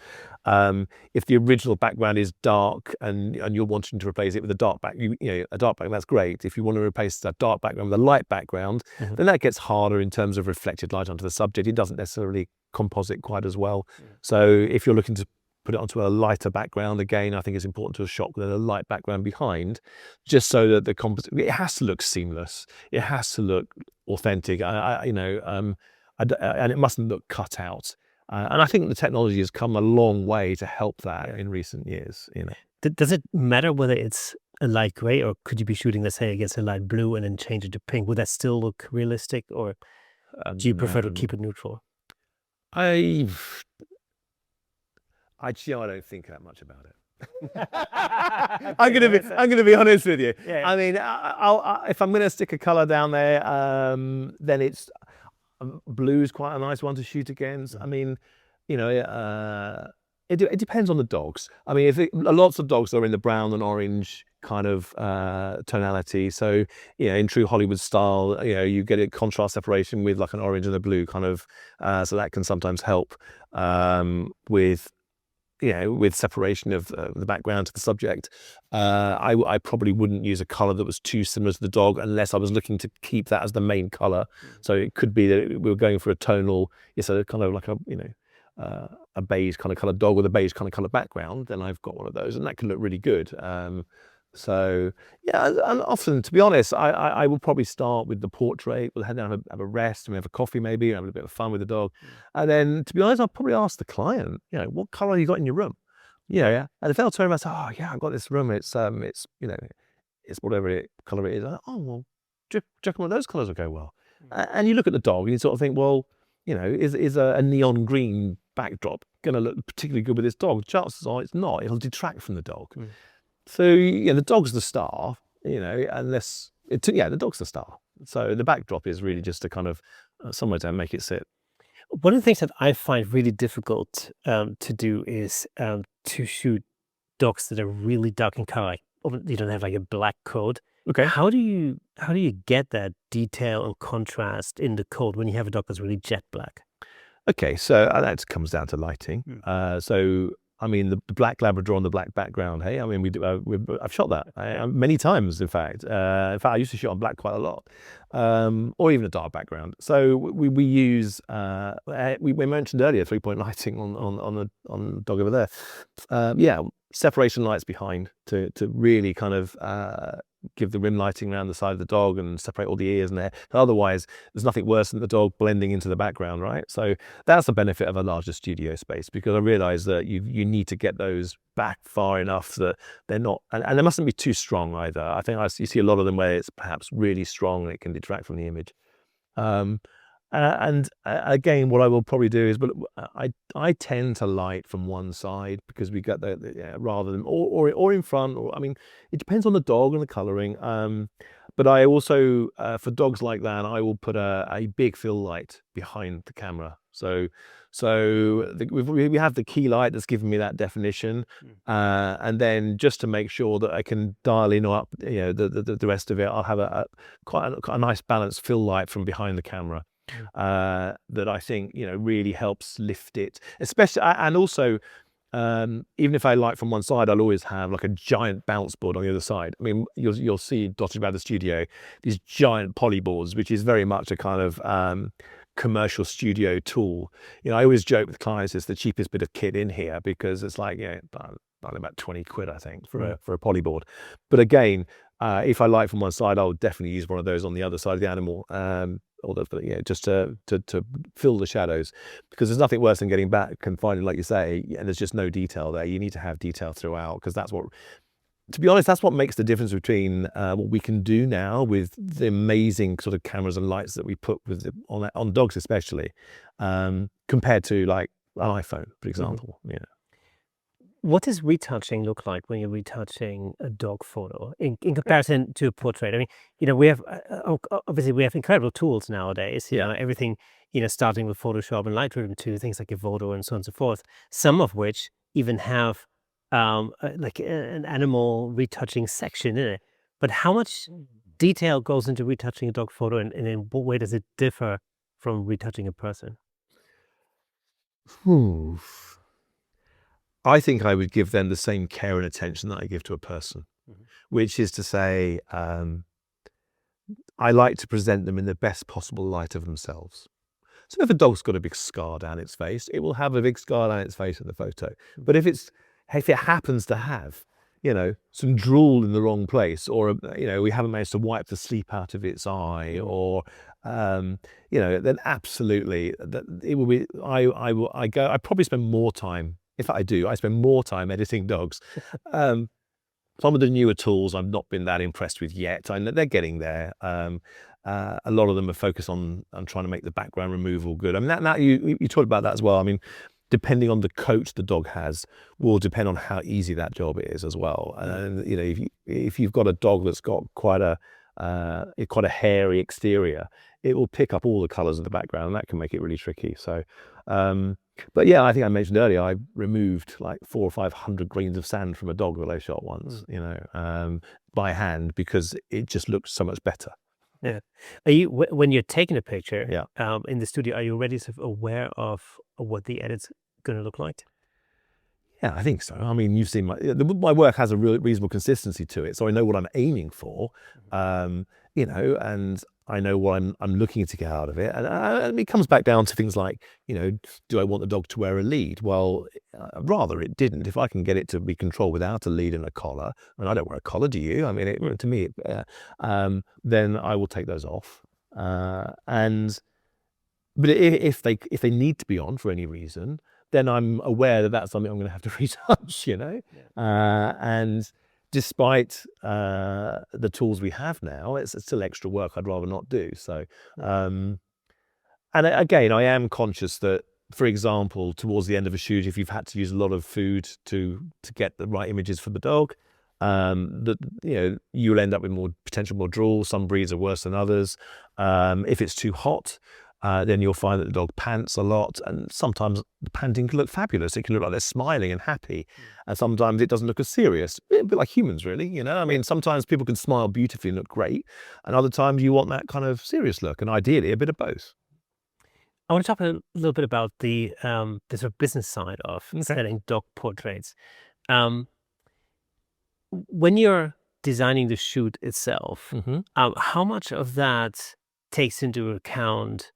If the original background is dark and you're wanting to replace it with a dark a dark background, that's great. If you want to replace that dark background with a light background, then that gets harder in terms of reflected light onto the subject. It doesn't necessarily composite quite as well. So if you're looking to put it onto a lighter background, again, I think it's important to have a shot with a light background behind, just so that the composite, it has to look seamless. It has to look authentic. And it mustn't look cut out. And I think the technology has come a long way to help that in recent years. Does it matter whether it's a light gray, or could you be shooting, let's say, against a light blue and then change it to pink? Would that still look realistic, or do you prefer to keep it neutral? I don't think that much about it. I'm gonna be honest with you. Yeah. I mean, if I'm gonna stick a color down there, then it's blue is quite a nice one to shoot against. I mean, it depends on the dogs. I mean, lots of dogs are in the brown and orange kind of tonality. So, in true Hollywood style, you get a contrast separation with like an orange and a blue kind of. So that can sometimes help with separation of the background to the subject. I probably wouldn't use a color that was too similar to the dog unless I was looking to keep that as the main color. So it could be that we were going for a tonal, so kind of like a beige kind of colored dog with a beige kind of color background. Then I've got one of those, and that can look really good. So yeah, and often, to be honest, I will probably start with the portrait. We'll head down, have a rest, and we have a coffee maybe, and have a bit of fun with the dog. And then, to be honest, I'll probably ask the client, what color you got in your room? And if they'll turn around and say, oh yeah, I've got this room. It's whatever color it is. Oh well, do you reckon one of those colors will go well? And you look at the dog and you sort of think, well, is a neon green backdrop going to look particularly good with this dog? Chances are it's not. It'll detract from the dog. So the dog's the star, the dog's the star. So the backdrop is really just a kind of somewhere to make it sit. One of the things that I find really difficult to do is to shoot dogs that are really dark in color. You don't have like a black coat. Okay. How do you get that detail and contrast in the coat when you have a dog that's really jet black? Okay, so that comes down to lighting. So I mean, the black Labrador on the black background. Hey, I mean, I've shot that many times. In fact, I used to shoot on black quite a lot, or even a dark background. So we use we mentioned earlier 3-point lighting on the dog over there. Separation lights behind to really kind of give the rim lighting around the side of the dog and separate all the ears and there. Otherwise, there's nothing worse than the dog blending into the background, right? So that's the benefit of a larger studio space, because I realize that you need to get those back far enough that they're not, and they mustn't be too strong either. I think you see a lot of them where it's perhaps really strong and it can detract from the image. And again, what I will probably do is, but I tend to light from one side, because we got rather than or in front, or I mean, it depends on the dog and the coloring. But I also for dogs like that, I will put a big fill light behind the camera. So we have the key light that's giving me that definition, and then just to make sure that I can dial in or up, the rest of it, I'll have quite a nice balanced fill light from behind the camera. That I think really helps lift it, especially, and also even if I light from one side, I'll always have like a giant bounce board on the other side. I mean, you'll see dotted around the studio these giant polyboards, which is very much a kind of commercial studio tool. I always joke with clients it's the cheapest bit of kit in here, because it's like about 20 quid I think for a polyboard. But again, if I light from one side, I'll definitely use one of those on the other side of the animal. Just to fill the shadows, because there's nothing worse than getting back and finding, like you say, and there's just no detail there. You need to have detail throughout, because to be honest, that's what makes the difference between what we can do now with the amazing sort of cameras and lights that we put on dogs, especially compared to like an iPhone, for example. What does retouching look like when you're retouching a dog photo in comparison to a portrait? I mean, we have obviously we have incredible tools nowadays. Everything, starting with Photoshop and Lightroom to things like Evoto and so on and so forth. Some of which even have like an animal retouching section in it. But how much detail goes into retouching a dog photo, and in what way does it differ from retouching a person? I think I would give them the same care and attention that I give to a person, which is to say, I like to present them in the best possible light of themselves. So if a dog's got a big scar down its face, it will have a big scar down its face in the photo. But if it happens to have, some drool in the wrong place, or we haven't managed to wipe the sleep out of its eye, or then absolutely that it will be. I probably spend more time. In fact, I do. I spend more time editing dogs. Some of the newer tools I've not been that impressed with yet. I know they're getting there. A lot of them are focused on trying to make the background removal good. I mean, that you talked about that as well. I mean, depending on the coat the dog has will depend on how easy that job is as well. And if you've got a dog that's got quite a hairy exterior, it will pick up all the colours of the background, and that can make it really tricky. So, but yeah, I think I mentioned earlier, I removed like 400 or 500 grains of sand from a dog that I shot once, by hand, because it just looked so much better. Yeah. Are you, when you're taking a picture, Yeah. in the studio, are you already sort of aware of what the edit's going to look like? Yeah, I think so. I mean, you've seen my work has a reasonable consistency to it, so I know what I'm aiming for, and I know what I'm looking to get out of it. And it comes back down to things like, do I want the dog to wear a lead? Well, rather it didn't. If I can get it to be controlled without a lead and a collar, and I don't wear a collar, do you? I mean, to me, then I will take those off. But if they need to be on for any reason, then I'm aware that that's something I'm going to have to retouch, and despite the tools we have now, it's still extra work I'd rather not do. So, and again, I am conscious that, for example, towards the end of a shoot, if you've had to use a lot of food to get the right images for the dog, you'll end up with more drool. Some breeds are worse than others. If it's too hot, then you'll find that the dog pants a lot, and sometimes the panting can look fabulous. It can look like they're smiling and happy, and sometimes it doesn't look as serious. A bit like humans, really. I mean, sometimes people can smile beautifully and look great, and other times you want that kind of serious look, and ideally a bit of both. I want to talk a little bit about the sort of business side of selling dog portraits. When you're designing the shoot itself, how much of that takes into account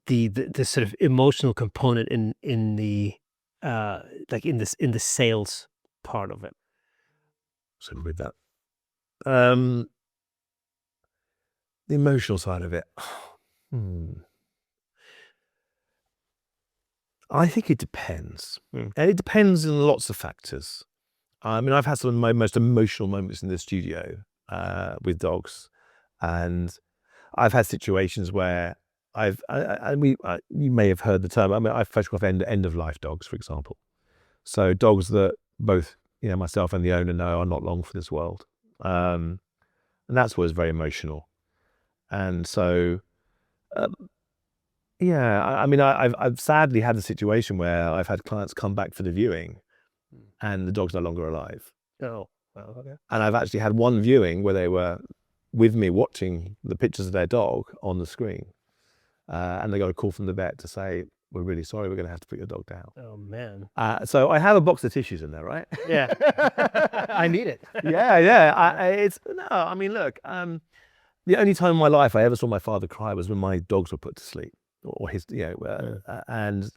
the sort of emotional component in the like in the sales part of it? So with that, the emotional side of it, I think it depends, and it depends on lots of factors. I mean, I've had some of my most emotional moments in the studio with dogs, and I've had situations where you may have heard the term. I mean, I've photographed end of life dogs, for example. So dogs that both myself and the owner know are not long for this world, and that's always very emotional. And so, I mean, I've sadly had a situation where I've had clients come back for the viewing, and the dog's no longer alive. Oh, well, okay. And I've actually had one viewing where they were with me watching the pictures of their dog on the screen, and they got a call from the vet to say, "We're really sorry, we're going to have to put your dog down." Oh man. So I have a box of tissues in there, right? Yeah. I need it. Yeah. I mean, look, the only time in my life I ever saw my father cry was when my dogs were put to sleep, or his, and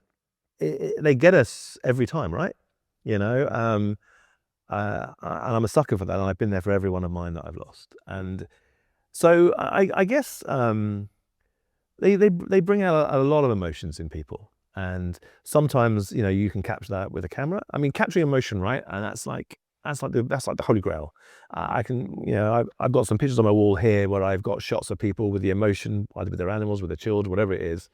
they get us every time, right? And I'm a sucker for that, and I've been there for every one of mine that I've lost. And so I guess they bring out a lot of emotions in people, and sometimes you can capture that with a camera. I mean, capturing emotion, right? And that's like the holy grail. I've got some pictures on my wall here where I've got shots of people with the emotion, either with their animals, with their children, whatever it is,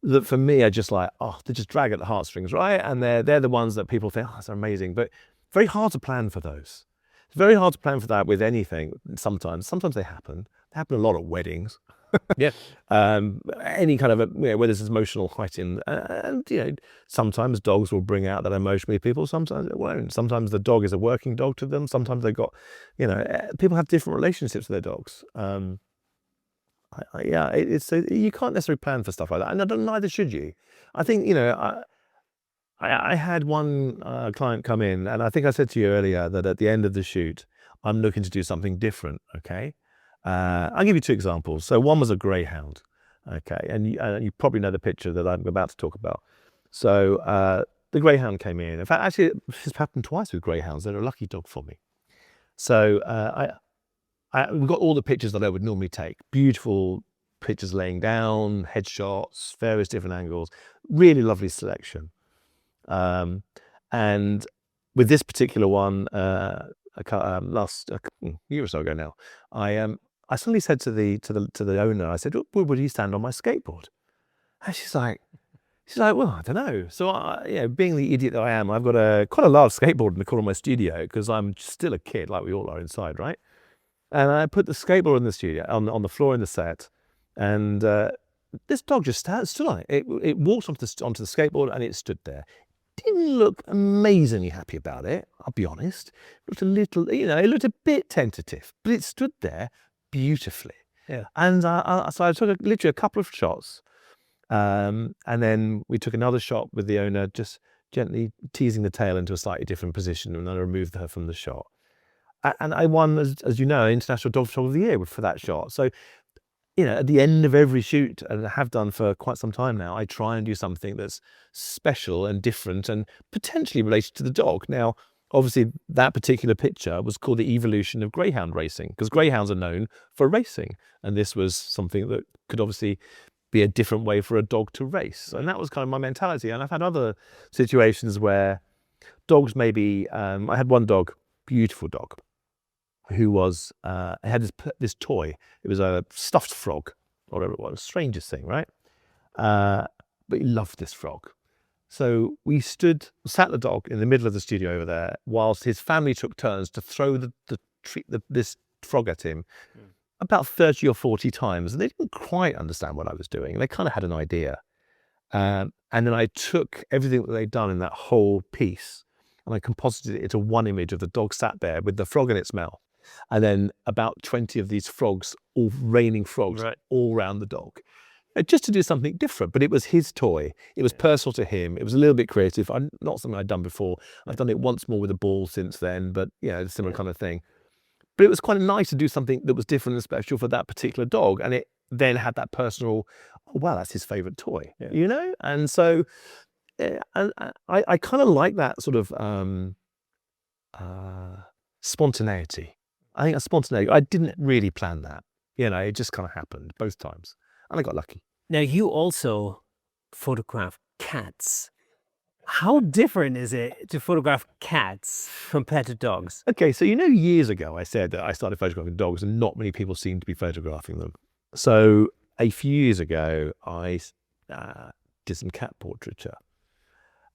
that for me are just like, they just drag at the heartstrings, right? And they're the ones that people think, that's amazing, but very hard to plan for those. It's very hard to plan for that with anything. Sometimes they happen. They happen a lot at weddings. Yeah. Any kind of where there's emotional heightened, and sometimes dogs will bring out that emotion with people, sometimes it won't. Sometimes the dog is a working dog to them. Sometimes they've got, people have different relationships with their dogs. It's you can't necessarily plan for stuff like that, and neither should you. I think I had one client come in, and I think I said to you earlier that at the end of the shoot, I'm looking to do something different. Okay, I'll give you two examples. So one was a greyhound. Okay, and you probably know the picture that I'm about to talk about. So the greyhound came in. In fact, actually, it's happened twice with greyhounds. They're a lucky dog for me. So we've got all the pictures that I would normally take. Beautiful pictures laying down, headshots, various different angles. Really lovely selection. And with this particular one, last year or so ago now, I suddenly said to the owner, I said, "Where would he stand on my skateboard?" And she's like, "Well, I don't know." So being the idiot that I am, I've got quite a large skateboard in the corner of my studio because I'm still a kid, like we all are inside, right? And I put the skateboard in the studio on the floor in the set, and this dog just stood on it. It walked onto the skateboard and it stood there. Didn't look amazingly happy about it, I'll be honest. It looked a little, it looked a bit tentative, but it stood there beautifully. Yeah. And so I took literally a couple of shots, and then we took another shot with the owner, just gently teasing the tail into a slightly different position, and then I removed her from the shot. And I won, as you know, International Dog Photographer of the Year for that shot. So, at the end of every shoot, and I have done for quite some time now, I try and do something that's special and different and potentially related to the dog. Now, obviously, that particular picture was called the evolution of greyhound racing, because greyhounds are known for racing. And this was something that could obviously be a different way for a dog to race. And that was kind of my mentality. And I've had other situations where dogs maybe, I had one dog, beautiful dog, who was had this toy. It was a stuffed frog, or whatever it was, strangest thing, right? But he loved this frog. So we sat the dog in the middle of the studio over there, whilst his family took turns to throw this frog at him about 30 or 40 times, and they didn't quite understand what I was doing. They kind of had an idea, and then I took everything that they'd done in that whole piece, and I composited it into one image of the dog sat there with the frog in its mouth. And then about 20 of these frogs, all raining frogs, Right. all around the dog. Just to do something different, but it was his toy. It was personal to him. It was a little bit creative. Not something I'd done before. I've done it once more with a ball since then, but a similar kind of thing. But it was quite nice to do something that was different and special for that particular dog. And it then had that personal, oh, wow, that's his favorite toy, And so and I kind of like that sort of spontaneity. I think that's spontaneity. I didn't really plan that. It just kind of happened both times. And I got lucky. Now, you also photograph cats. How different is it to photograph cats compared to dogs? Okay, so years ago I said that I started photographing dogs and not many people seemed to be photographing them. So a few years ago I did some cat portraiture.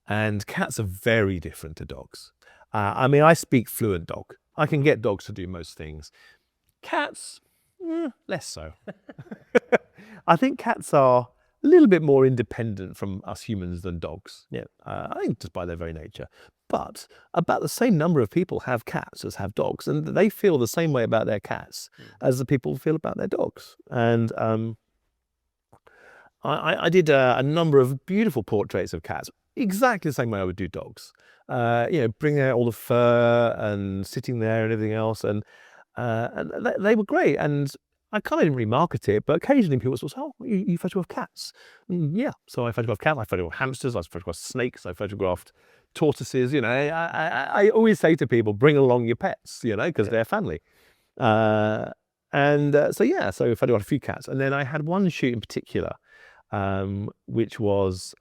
And cats are very different to dogs. I speak fluent dog. I can get dogs to do most things. Cats, less so. I think cats are a little bit more independent from us humans than dogs. Yeah. I think just by their very nature. But about the same number of people have cats as have dogs, and they feel the same way about their cats as the people feel about their dogs. And I did a number of beautiful portraits of cats, exactly the same way I would do dogs. Bringing out all the fur and sitting there and everything else, and they were great. And I kind of didn't really market it, but occasionally people would say, "Oh, you photograph cats?" Yeah, so I photographed cats, I photographed hamsters, I photographed snakes, I photographed tortoises. I always say to people, bring along your pets, because they're family. So I photographed a few cats, and then I had one shoot in particular, which was.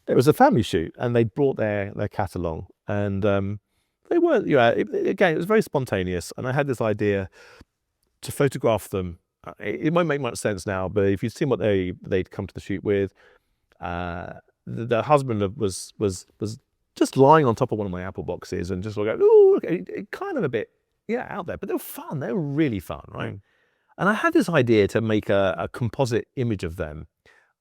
It was a family shoot, and they brought their cat along, and they weren't. Again, it was very spontaneous, and I had this idea to photograph them. It won't make much sense now, but if you'd seen what they'd come to the shoot with, the husband was just lying on top of one of my apple boxes and just going, "Oh, okay," kind of a bit out there, but they were fun. They were really fun, right? And I had this idea to make a composite image of them,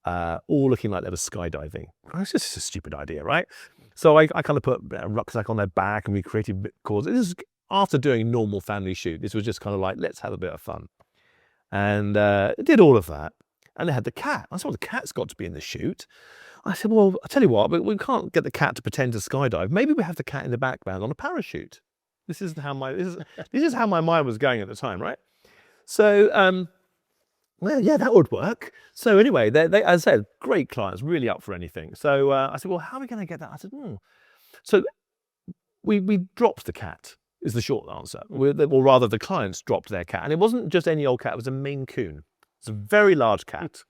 all looking like they were skydiving. It's just a stupid idea, right? So I kind of put a rucksack on their back and we created cords. This is after doing normal family shoot. This was just kind of like, let's have a bit of fun. And did all of that. And they had the cat. I said, well, the cat's got to be in the shoot. I said, well, I'll tell you what, we can't get the cat to pretend to skydive. Maybe we have the cat in the background on a parachute. This is how my mind was going at the time, right? So, well, yeah, that would work. So anyway, they as I said, great clients, really up for anything. So I said, well, how are we going to get that? I said, So we dropped the cat, is the short answer. Or rather, the clients dropped their cat. And it wasn't just any old cat, it was a Maine Coon. It's a very large cat,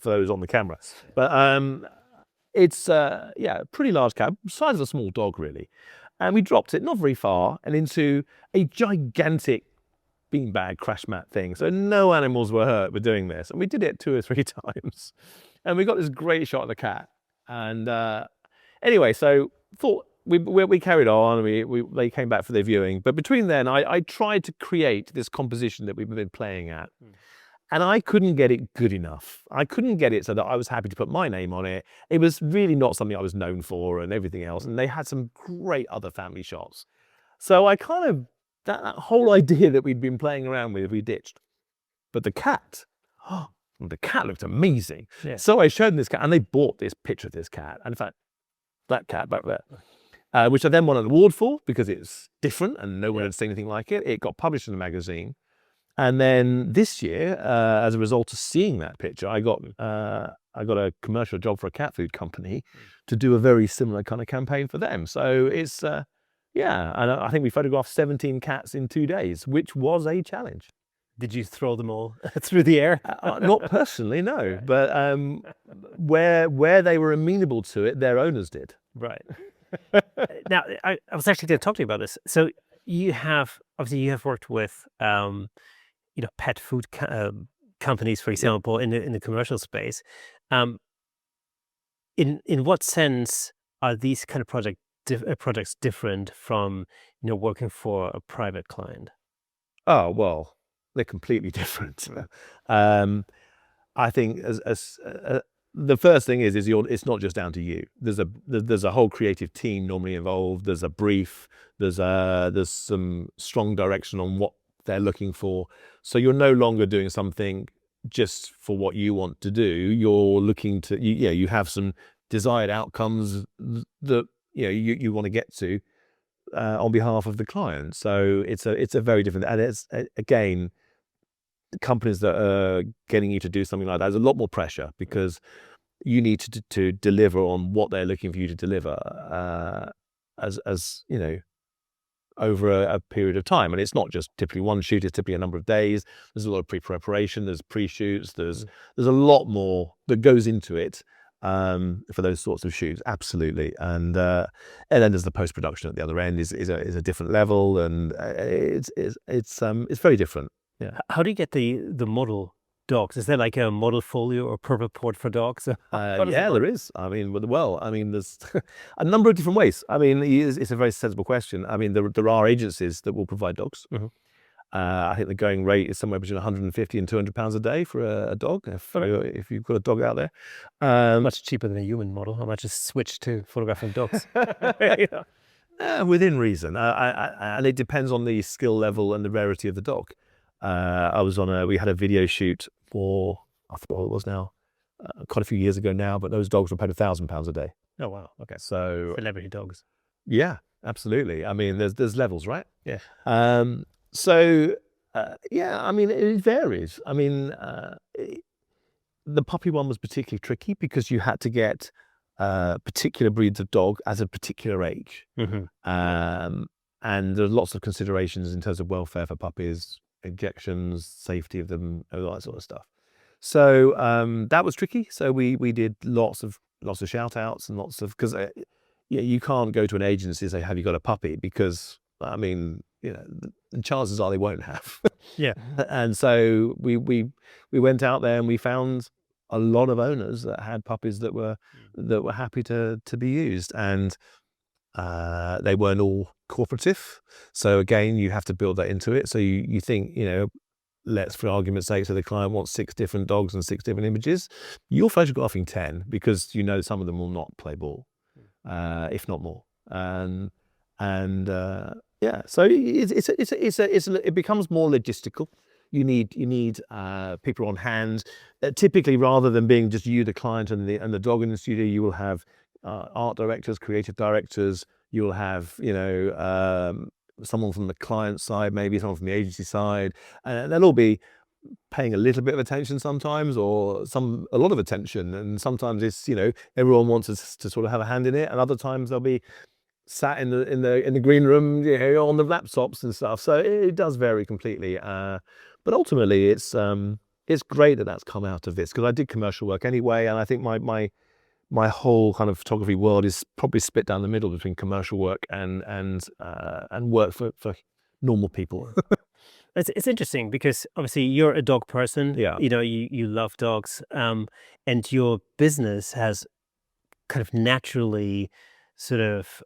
for those on the camera. But it's, a pretty large cat, size of a small dog, really. And we dropped it not very far and into a gigantic beanbag crash mat thing. So no animals were hurt with doing this. And we did it 2 or 3 times. And we got this great shot of the cat. And anyway, so thought we carried on. They came back for their viewing. But between then, I tried to create this composition that we've been playing at. And I couldn't get it good enough. I couldn't get it so that I was happy to put my name on it. It was really not something I was known for and everything else. And they had some great other family shots. So I kind of, that whole idea that we'd been playing around with, we ditched. But the cat looked amazing. Yeah. So I showed them this cat and they bought this picture of this cat. And in fact, that cat back there, which I then won an award for because it's different and no one had seen anything like it. It got published in a magazine. And then this year, as a result of seeing that picture, I got a commercial job for a cat food company to do a very similar kind of campaign for them. So it's, and I think we photographed 17 cats in 2 days, which was a challenge. Did you throw them all through the air? Not personally, no. But where they were amenable to it, their owners did. Right. Now, I was actually going to talk to you about this. So you have worked with pet food companies, for example, in the commercial space. In what sense are these kind of projects different from working for a private client? Oh well, they're completely different. I think as the first thing is it's not just down to you. There's a whole creative team normally involved. There's a brief. There's some strong direction on what they're looking for. So you're no longer doing something just for what you want to do. You're looking to you have some desired outcomes that you want to get to on behalf of the client. So it's a very different, and it's again, the companies that are getting you to do something like that, there's a lot more pressure because you need to deliver on what they're looking for you to deliver as over a period of time. And it's not just typically one shoot, it's typically a number of days. There's a lot of pre-preparation, there's pre-shoots, there's a lot more that goes into it for those sorts of shoots. Absolutely. And then there's the post-production at the other end is a different level, and it's very different. Yeah. How do you get the model dogs? Is there like a model folio or purple port for dogs? There is. I mean, there's a number of different ways. I mean, it's a very sensible question. I mean, there are agencies that will provide dogs. Mm-hmm. I think the going rate is somewhere between 150 and 200 pounds a day for a dog, if you've got a dog out there. Much cheaper than a human model. How much is switched to photographing dogs? Within reason. And it depends on the skill level and the rarity of the dog. We had a video shoot for, I forgot what it was now, quite a few years ago now, but those dogs were paid £1,000 a day. Oh, wow. Okay. So celebrity dogs. Yeah, absolutely. I mean, there's levels, right? Yeah. I mean, it varies. I mean, the puppy one was particularly tricky because you had to get particular breeds of dog at a particular age. Mm-hmm. And there's lots of considerations in terms of welfare for puppies, injections, safety of them, all that sort of stuff. So that was tricky. So we did lots of shout outs and because you can't go to an agency and say, have you got a puppy? Because I mean, the chances are they won't have. Yeah. And so we went out there and we found a lot of owners that had puppies that were happy to be used, and they weren't all cooperative. So again, you have to build that into it. So you think, let's, for argument's sake, so the client wants 6 different dogs and 6 different images, you're photographing 10 because you know some of them will not play ball, if not more. Yeah, so it becomes more logistical. You need people on hand. Typically, rather than being just you, the client, and the dog in the studio, you will have art directors, creative directors. You will have someone from the client side, maybe someone from the agency side, and they'll all be paying a little bit of attention sometimes, or a lot of attention, and sometimes it's everyone wants us to sort of have a hand in it, and other times they'll be sat in the green room, on the laptops and stuff. So it does vary completely. But ultimately, it's great that that's come out of this, because I did commercial work anyway, and I think my whole kind of photography world is probably split down the middle between commercial work and work for normal people. It's interesting because obviously you're a dog person. Yeah. You love dogs, and your business has kind of naturally sort of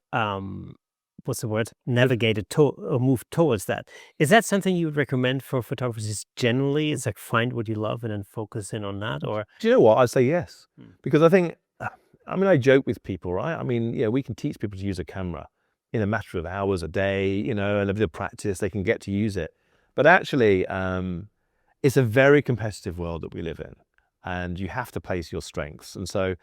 what's the word, navigated or moved towards that. Is that something you would recommend for photographers generally? It's like find what you love and then focus in on that? Or do you know what? I'd say yes, because I think, I joke with people, right? I mean, we can teach people to use a camera in a matter of hours a day, and a bit of practice, they can get to use it. But actually, it's a very competitive world that we live in, and you have to place your strengths. And so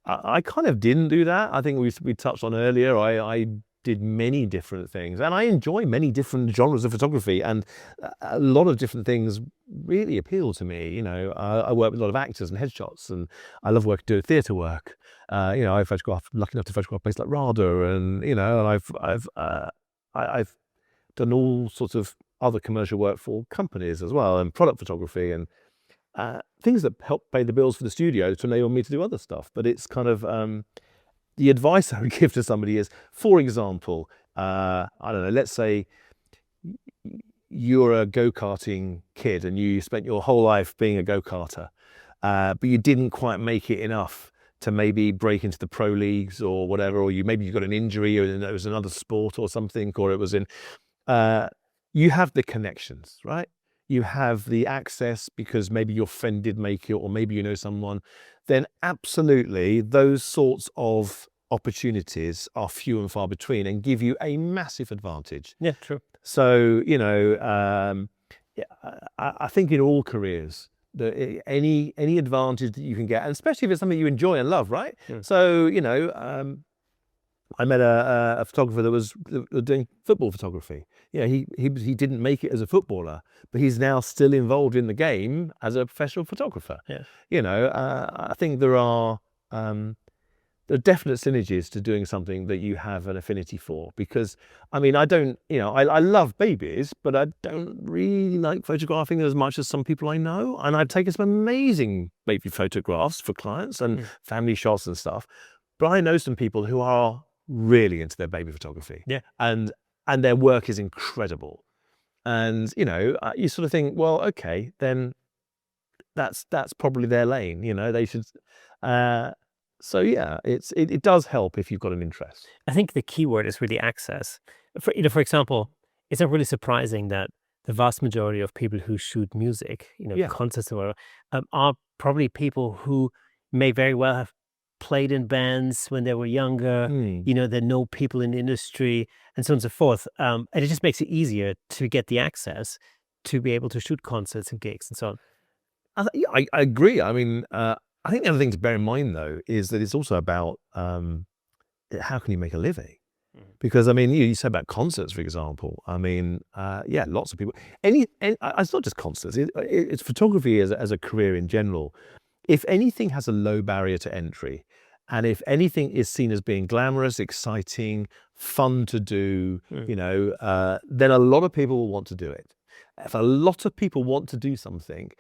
I kind of didn't do that. I think we touched on earlier, I did many different things, and I enjoy many different genres of photography, and a lot of different things really appeal to me. I work with a lot of actors and headshots, and I love doing theatre work. I've lucky enough to photograph places like RADA, and I've done all sorts of other commercial work for companies as well, and product photography, and things that help pay the bills for the studio to enable me to do other stuff. But it's kind of the advice I would give to somebody is, for example, I don't know, let's say you're a go-karting kid and you spent your whole life being a go-karter, but you didn't quite make it enough to maybe break into the pro leagues or whatever, or maybe you got an injury, or it was another sport or something, or it was in, you have the connections, right? You have the access because maybe your friend did make it, or maybe you know someone. Then absolutely, those sorts of opportunities are few and far between and give you a massive advantage. Yeah, true. So, I think in all careers, any advantage that you can get, and especially if it's something you enjoy and love, right? Yeah. So, I met a photographer that was doing football photography. He didn't make it as a footballer, but he's now still involved in the game as a professional photographer. Yeah. I think there are definite synergies to doing something that you have an affinity for, because I don't, I love babies, but I don't really like photographing as much as some people I know, and I've taken some amazing baby photographs for clients and family shots and stuff. But I know some people who are really into their baby photography. Yeah. And their work is incredible. And, you sort of think, well, okay, then that's probably their lane, they should. So yeah, it does help if you've got an interest. I think the key word is really access. For example, it's not really surprising that the vast majority of people who shoot music, concerts or are probably people who may very well have played in bands when they were younger, they know people in the industry and so on and so forth. And it just makes it easier to get the access to be able to shoot concerts and gigs and so on. I agree. I think the other thing to bear in mind, though, is that it's also about how can you make a living? Because you said about concerts, for example. Lots of people. It's not just concerts. It's photography as a career in general. If anything has a low barrier to entry, and if anything is seen as being glamorous, exciting, fun to do, then a lot of people will want to do it. If a lot of people want to do something,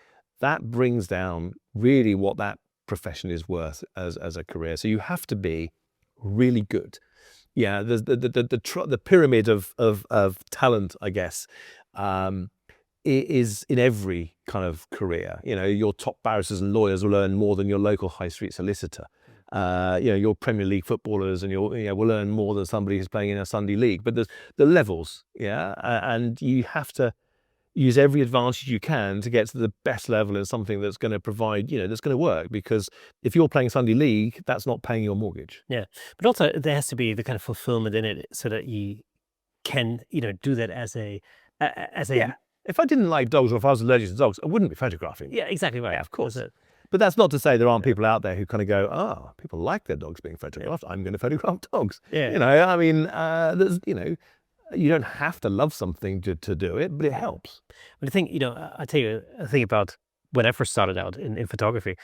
that brings down really what that profession is worth as a career. So you have to be really good. Yeah, the pyramid of talent, I guess, is in every kind of career. Your top barristers and lawyers will earn more than your local high street solicitor. Your Premier League footballers and will earn more than somebody who's playing in a Sunday league. But there's the levels, and you have to use every advantage you can to get to the best level in something that's going to provide, that's going to work. Because if you're playing Sunday league, that's not paying your mortgage. Yeah, but also there has to be the kind of fulfillment in it, so that you can, do that as a Yeah. If I didn't like dogs, or if I was allergic to dogs, I wouldn't be photographing. Yeah, exactly right. Yeah, of course. But that's not to say there aren't people out there who kind of go, oh, people like their dogs being photographed. I'm going to photograph dogs. Yeah. I mean, there's, you don't have to love something to do it, but it helps. But I think, I tell you a thing about when I first started out in photography.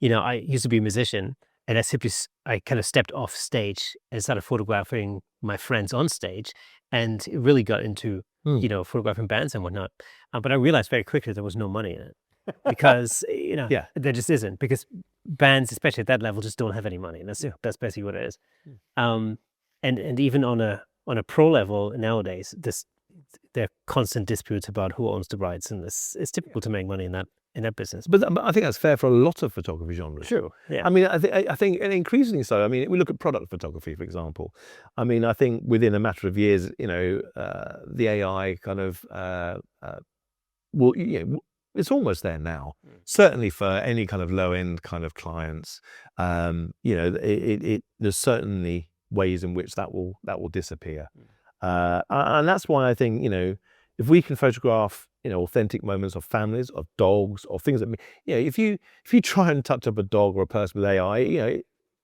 I used to be a musician, and I kind of stepped off stage and started photographing my friends on stage, and it really got into, photographing bands and whatnot. But I realized very quickly there was no money in it, because, there just isn't, because bands, especially at that level, just don't have any money. And that's basically what it is. And even on a pro level nowadays, there are constant disputes about who owns the rights, and it's typical to make money in that business. But I think that's fair for a lot of photography genres. Sure. Yeah. I mean, I think and increasingly so. I mean, we look at product photography, for example. I mean, I think within a matter of years, the AI kind of will, it's almost there now. Certainly for any kind of low end kind of clients, there's certainly ways in which that will disappear. And that's why I think, if we can photograph, authentic moments of families, of dogs, of things that, if you try and touch up a dog or a person with AI,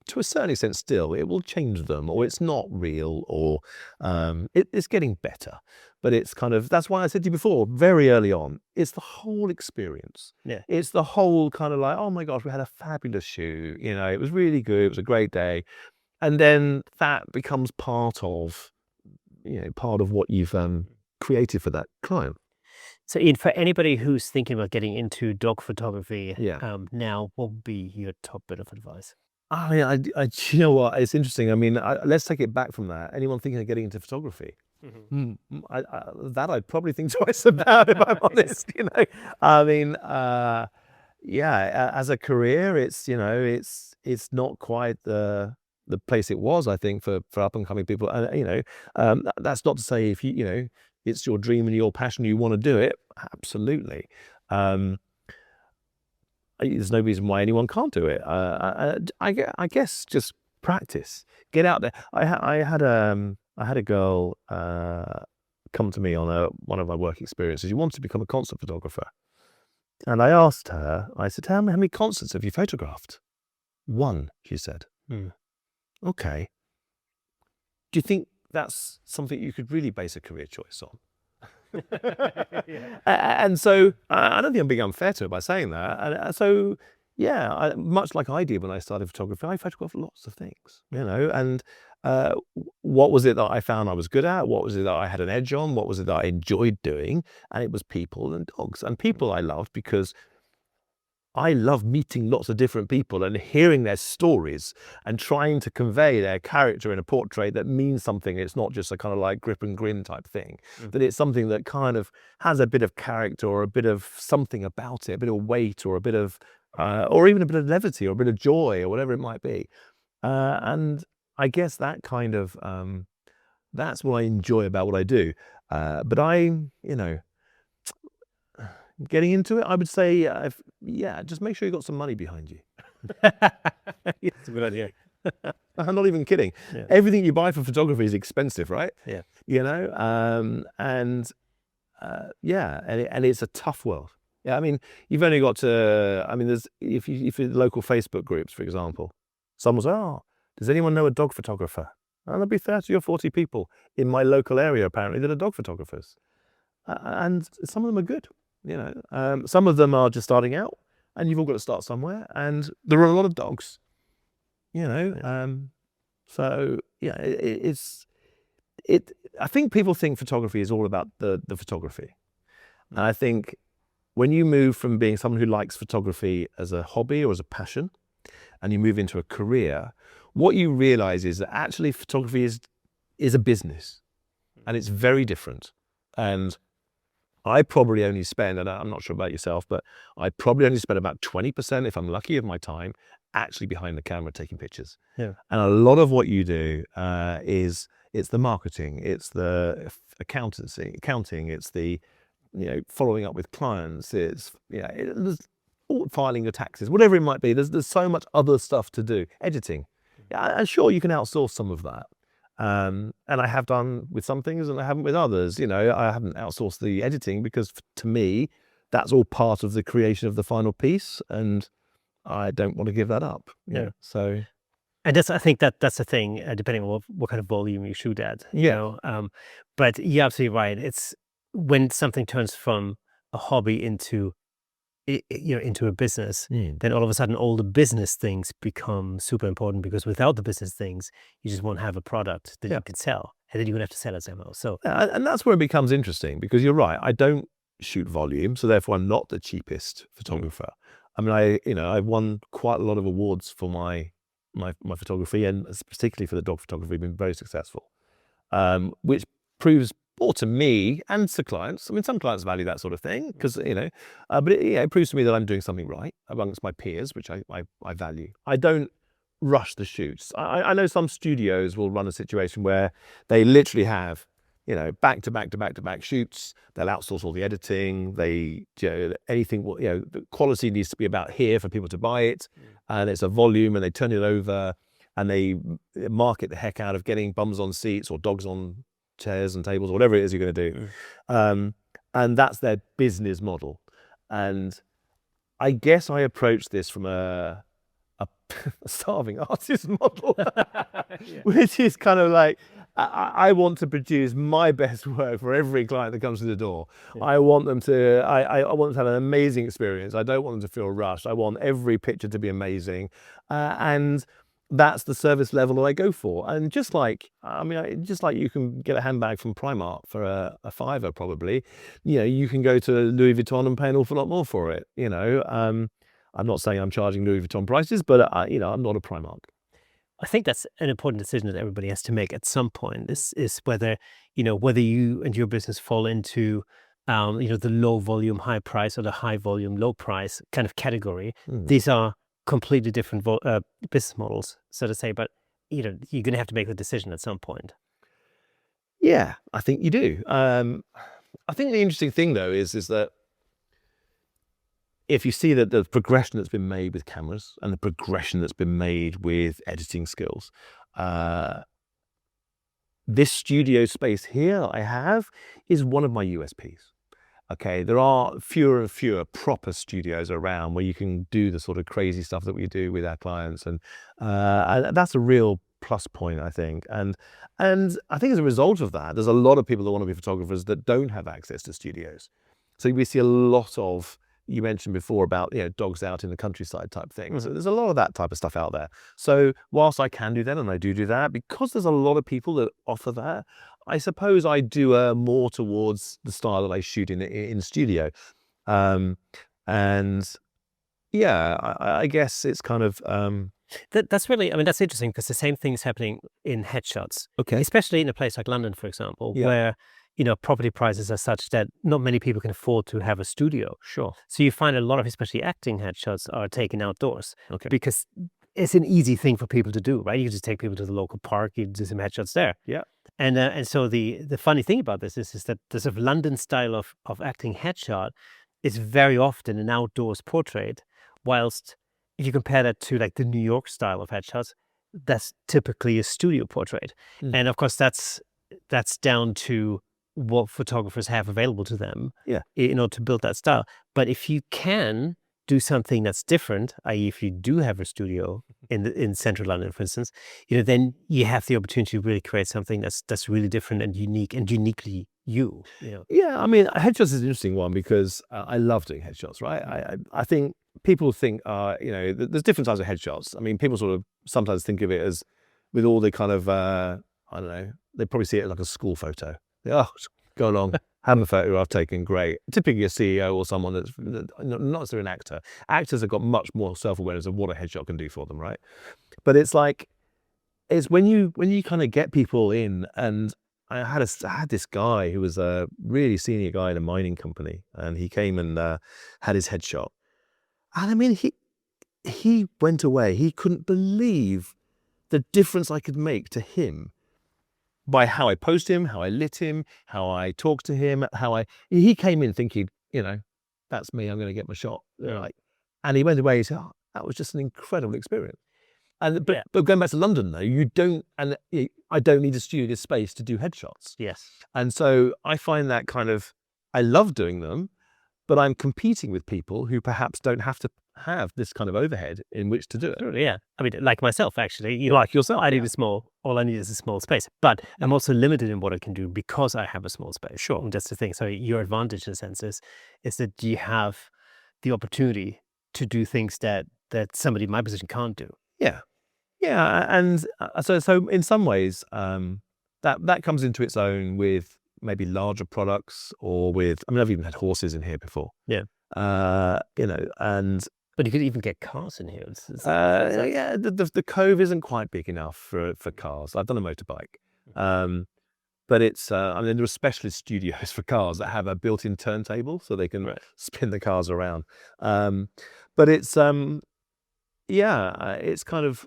to a certain extent still, it will change them, or it's not real, or it's getting better. But it's kind of, that's why I said to you before, very early on, it's the whole experience. Yeah. It's the whole kind of like, oh my gosh, we had a fabulous shoot, it was really good, it was a great day. And then that becomes part of what you've created for that client. So, Ian, for anybody who's thinking about getting into dog photography, now, what would be your top bit of advice? I mean, you know what? It's interesting. I mean, let's take it back from that. Anyone thinking of getting into photography, that I'd probably think twice about, if I'm honest. I mean, as a career, it's not quite the place it was, I think, for up and coming people. And that's not to say if it's your dream and your passion, you want to do it. Absolutely. There's no reason why anyone can't do it. I guess just practice. Get out there. I had a girl come to me on one of my work experiences. She wanted to become a concert photographer, and I asked her. I said, "How many concerts have you photographed?" "One," she said. "Okay. Do you think that's something you could really base a career choice on?" And so I don't think I'm being unfair to her by saying that. And so, much like I did when I started photography, I photographed lots of things, and what was it that I found I was good at? What was it that I had an edge on? What was it that I enjoyed doing? And it was people and dogs. And people I loved because I love meeting lots of different people and hearing their stories and trying to convey their character in a portrait that means something. It's not just a kind of like grip and grin type thing, that it's something that kind of has a bit of character or a bit of something about it, a bit of weight or a bit of, or even a bit of levity or a bit of joy or whatever it might be. And I guess that kind of, that's what I enjoy about what I do. But getting into it, I would say, just make sure you've got some money behind you. That's a good idea. I'm not even kidding. Yeah. Everything you buy for photography is expensive, right? Yeah. And it's a tough world. Yeah, I mean, you've only got to. I mean, there's if you're the local Facebook groups, for example, someone says, "Oh, does anyone know a dog photographer?" And there'll be 30 or 40 people in my local area apparently that are dog photographers, and some of them are good. Some of them are just starting out, and you've all got to start somewhere. And there are a lot of dogs, So I think people think photography is all about the photography, and I think when you move from being someone who likes photography as a hobby or as a passion, and you move into a career, what you realize is that actually photography is a business, and it's very different. And I probably only spend, and I'm not sure about yourself, but I probably only spend about 20%, if I'm lucky, of my time actually behind the camera taking pictures. Yeah. And a lot of what you do it's the marketing, it's the accounting, it's the following up with clients. It's there's filing your taxes, whatever it might be. There's so much other stuff to do. Editing, and sure, you can outsource some of that. And I have done with some things, and I haven't with others. I haven't outsourced the editing because, to me, that's all part of the creation of the final piece, and I don't want to give that up. Yeah. So. And I think that's the thing, depending on what kind of volume you shoot at. Yeah. But you're absolutely right. It's when something turns from a hobby into into a business, then all of a sudden all the business things become super important, because without the business things, you just won't have a product that you can sell, and then you're gonna have to sell it somehow. So and that's where it becomes interesting, because you're right. I don't shoot volume, so therefore I'm not the cheapest photographer. I mean, I've won quite a lot of awards for my photography, and particularly for the dog photography, been very successful, which proves more to me and to clients. I mean, some clients value that sort of thing because but it proves to me that I'm doing something right amongst my peers, which I value. I don't rush the shoots. I know some studios will run a situation where they literally have back to back to back to back shoots. They'll outsource all the editing. They anything the quality needs to be about here for people to buy it, and it's a volume, and they turn it over, and they market the heck out of getting bums on seats or dogs on chairs and tables, or whatever it is you're going to do. And that's their business model. And I guess I approach this from a starving artist model, which is kind of like, I want to produce my best work for every client that comes to the door. I want them to, I want them to have an amazing experience. I don't want them to feel rushed. I want every picture to be amazing. And that's the service level that I go for. And just like you can get a handbag from Primark for a £5 probably, you can go to Louis Vuitton and pay an awful lot more for it. I'm not saying I'm charging Louis Vuitton prices, but I'm not a Primark. I think that's an important decision that everybody has to make at some point. This is whether you and your business fall into the low volume, high price, or the high volume, low price kind of category. These are completely different business models, so to say, but you're going to have to make the decision at some point. Yeah, I think you do. I think the interesting thing though is that if you see that the progression that's been made with cameras and the progression that's been made with editing skills, this studio space here I have is one of my USPs. Okay, there are fewer and fewer proper studios around where you can do the sort of crazy stuff that we do with our clients, and that's a real plus point, I think. And I think as a result of that, there's a lot of people that want to be photographers that don't have access to studios. So we see a lot of, you mentioned before about dogs out in the countryside type thing. So there's a lot of that type of stuff out there. So whilst I can do that, and I do that, because there's a lot of people that offer that, I suppose I do more towards the style that I shoot in studio. And yeah, I guess it's kind of that's really, that's interesting, because the same thing's happening in headshots. Okay. Especially in a place like London, for example, where property prices are such that not many people can afford to have a studio. Sure. So you find a lot of, especially acting headshots, are taken outdoors. Okay. Because it's an easy thing for people to do, right? You just take people to the local park, you do some headshots there. Yeah. And so the funny thing about this is that the sort of London style of acting headshot is very often an outdoors portrait, whilst if you compare that to like the New York style of headshots, that's typically a studio portrait. And of course that's down to what photographers have available to them in order to build that style. But if you can do something that's different, i.e. if you do have a studio in central London, for instance, then you have the opportunity to really create something that's really different and unique and uniquely you. Yeah, I mean, headshots is an interesting one because I love doing headshots, right? I think people think, there's different types of headshots. I mean, people sort of sometimes think of it as with all the kind of, I don't know, they probably see it like a school photo. Go along, have a photo I've taken, great. Typically a CEO or someone that's not necessarily an actor. Actors have got much more self-awareness of what a headshot can do for them, right? But it's when you kind of get people in, and I had this guy who was a really senior guy in a mining company, and he came and had his headshot. And I mean, he went away. He couldn't believe the difference I could make to him by how I posed him, how I lit him, how I talked to him, he came in thinking, that's me, I'm going to get my shot. Like, and he went away, he said, oh, that was just an incredible experience. And but going back to London though, I don't need a studio space to do headshots. Yes. And so I find that I love doing them, but I'm competing with people who perhaps don't have to have this kind of overhead in which to do it. Totally, yeah. I mean, like myself, actually. Like yourself. I need all I need is a small space. But I'm also limited in what I can do because I have a small space. Sure. And that's the thing. So your advantage in a sense is that you have the opportunity to do things that somebody in my position can't do. Yeah. Yeah. And so in some ways, that comes into its own with maybe larger products or I've even had horses in here before. Yeah. But you could even get cars in here. Yeah, the Cove isn't quite big enough for cars. I've done a motorbike, but it's there are specialist studios for cars that have a built-in turntable so they can spin the cars around. But it's it's kind of.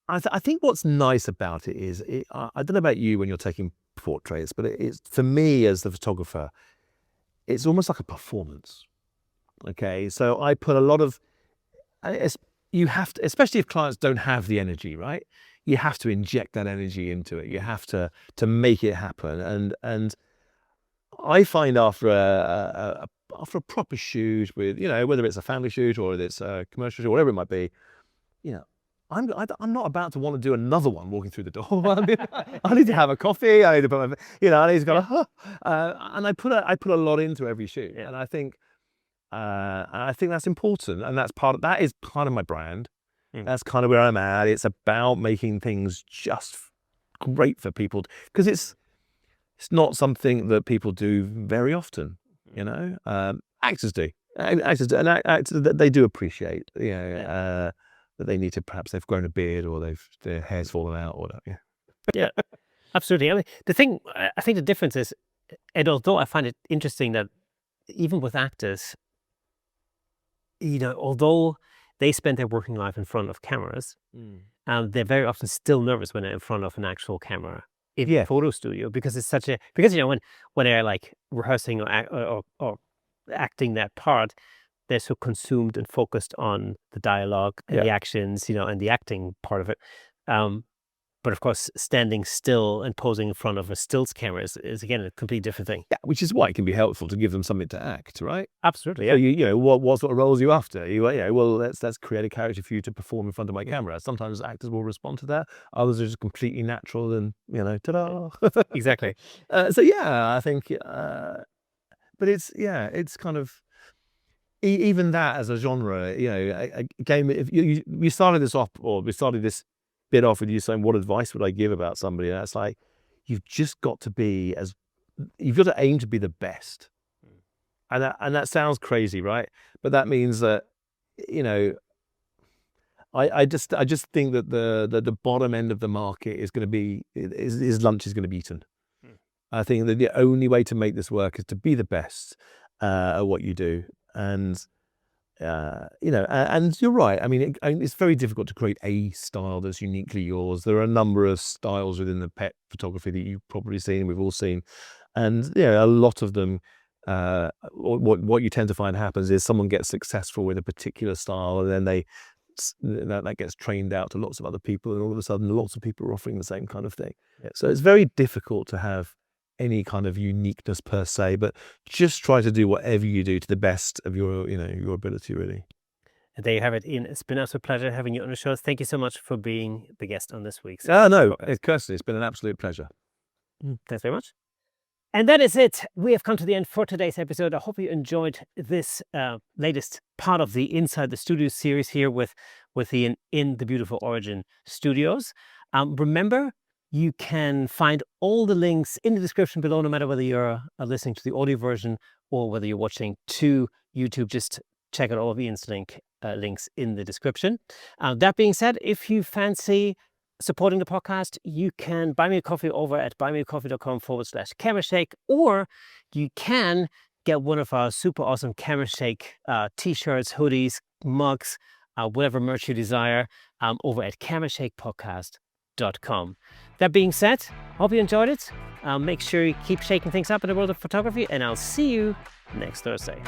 I think what's nice about it is I don't know about you when you're taking portraits, but it's for me as the photographer, it's almost like a performance. Okay, so I put a lot of, you have to, especially if clients don't have the energy, right? You have to inject that energy into it. You have to make it happen. And I find after a proper shoot with, whether it's a family shoot or whether it's a commercial shoot, whatever it might be, I'm not about to want to do another one walking through the door. I need to have a coffee. I need to put I need to go, and I put a lot into every shoot, and I think that's important, and that is part of my brand. That's kind of where I'm at. It's about making things just great for people because it's not something that people do very often. Actors do, and actors they do appreciate. That they need to, perhaps they've grown a beard or their hair's fallen out or whatever. Yeah, absolutely. I mean, I think the difference is, and although I find it interesting that even with actors, although they spend their working life in front of cameras, they're very often still nervous when they're in front of an actual camera in a photo studio because it's when they're like rehearsing or acting that part, they're so consumed and focused on the dialogue and the actions, and the acting part of it. But of course, standing still and posing in front of a stills camera is again a completely different thing. Yeah, which is why it can be helpful to give them something to act, right? Absolutely. Yeah. So what sort of roles are you after? Well, let's create a character for you to perform in front of my camera. Sometimes actors will respond to that. Others are just completely natural and ta-da. Exactly. So yeah, I think. But it's kind of. Even that as a genre, a game. If we started this off, or we started this bit off with you saying, "What advice would I give about somebody?" And that's like, you've got to aim to be the best, and that sounds crazy, right? But that means that, I just think that the bottom end of the market is going to be his lunch is going to be eaten. I think that the only way to make this work is to be the best at what you do. And and you're right. I mean, it's very difficult to create a style that's uniquely yours. There are a number of styles within the pet photography that you've probably seen, we've all seen, and a lot of them. What you tend to find happens is someone gets successful with a particular style, and then that gets trained out to lots of other people, and all of a sudden, lots of people are offering the same kind of thing. So it's very difficult to have any kind of uniqueness per se, but just try to do whatever you do to the best of your ability, really. And there you have it, Ian. It's been an absolute pleasure having you on the show. Thank you so much for being the guest on this week's podcast. Kirsten, it's been an absolute pleasure. Thanks very much. And that is it. We have come to the end for today's episode. I hope you enjoyed this latest part of the Inside the Studio series here with Ian in the beautiful Origin Studios. Remember, you can find all the links in the description below, no matter whether you're listening to the audio version or whether you're watching to YouTube. Just check out all of Ian's links in the description. That being said, if you fancy supporting the podcast, you can buy me a coffee over at buymeacoffee.com/CameraShake, or you can get one of our super awesome CameraShake t-shirts, hoodies, mugs, whatever merch you desire over at camerashakepodcast.com. recognisable.com. That being said, hope you enjoyed it. Make sure you keep shaking things up in the world of photography, and I'll see you next Thursday.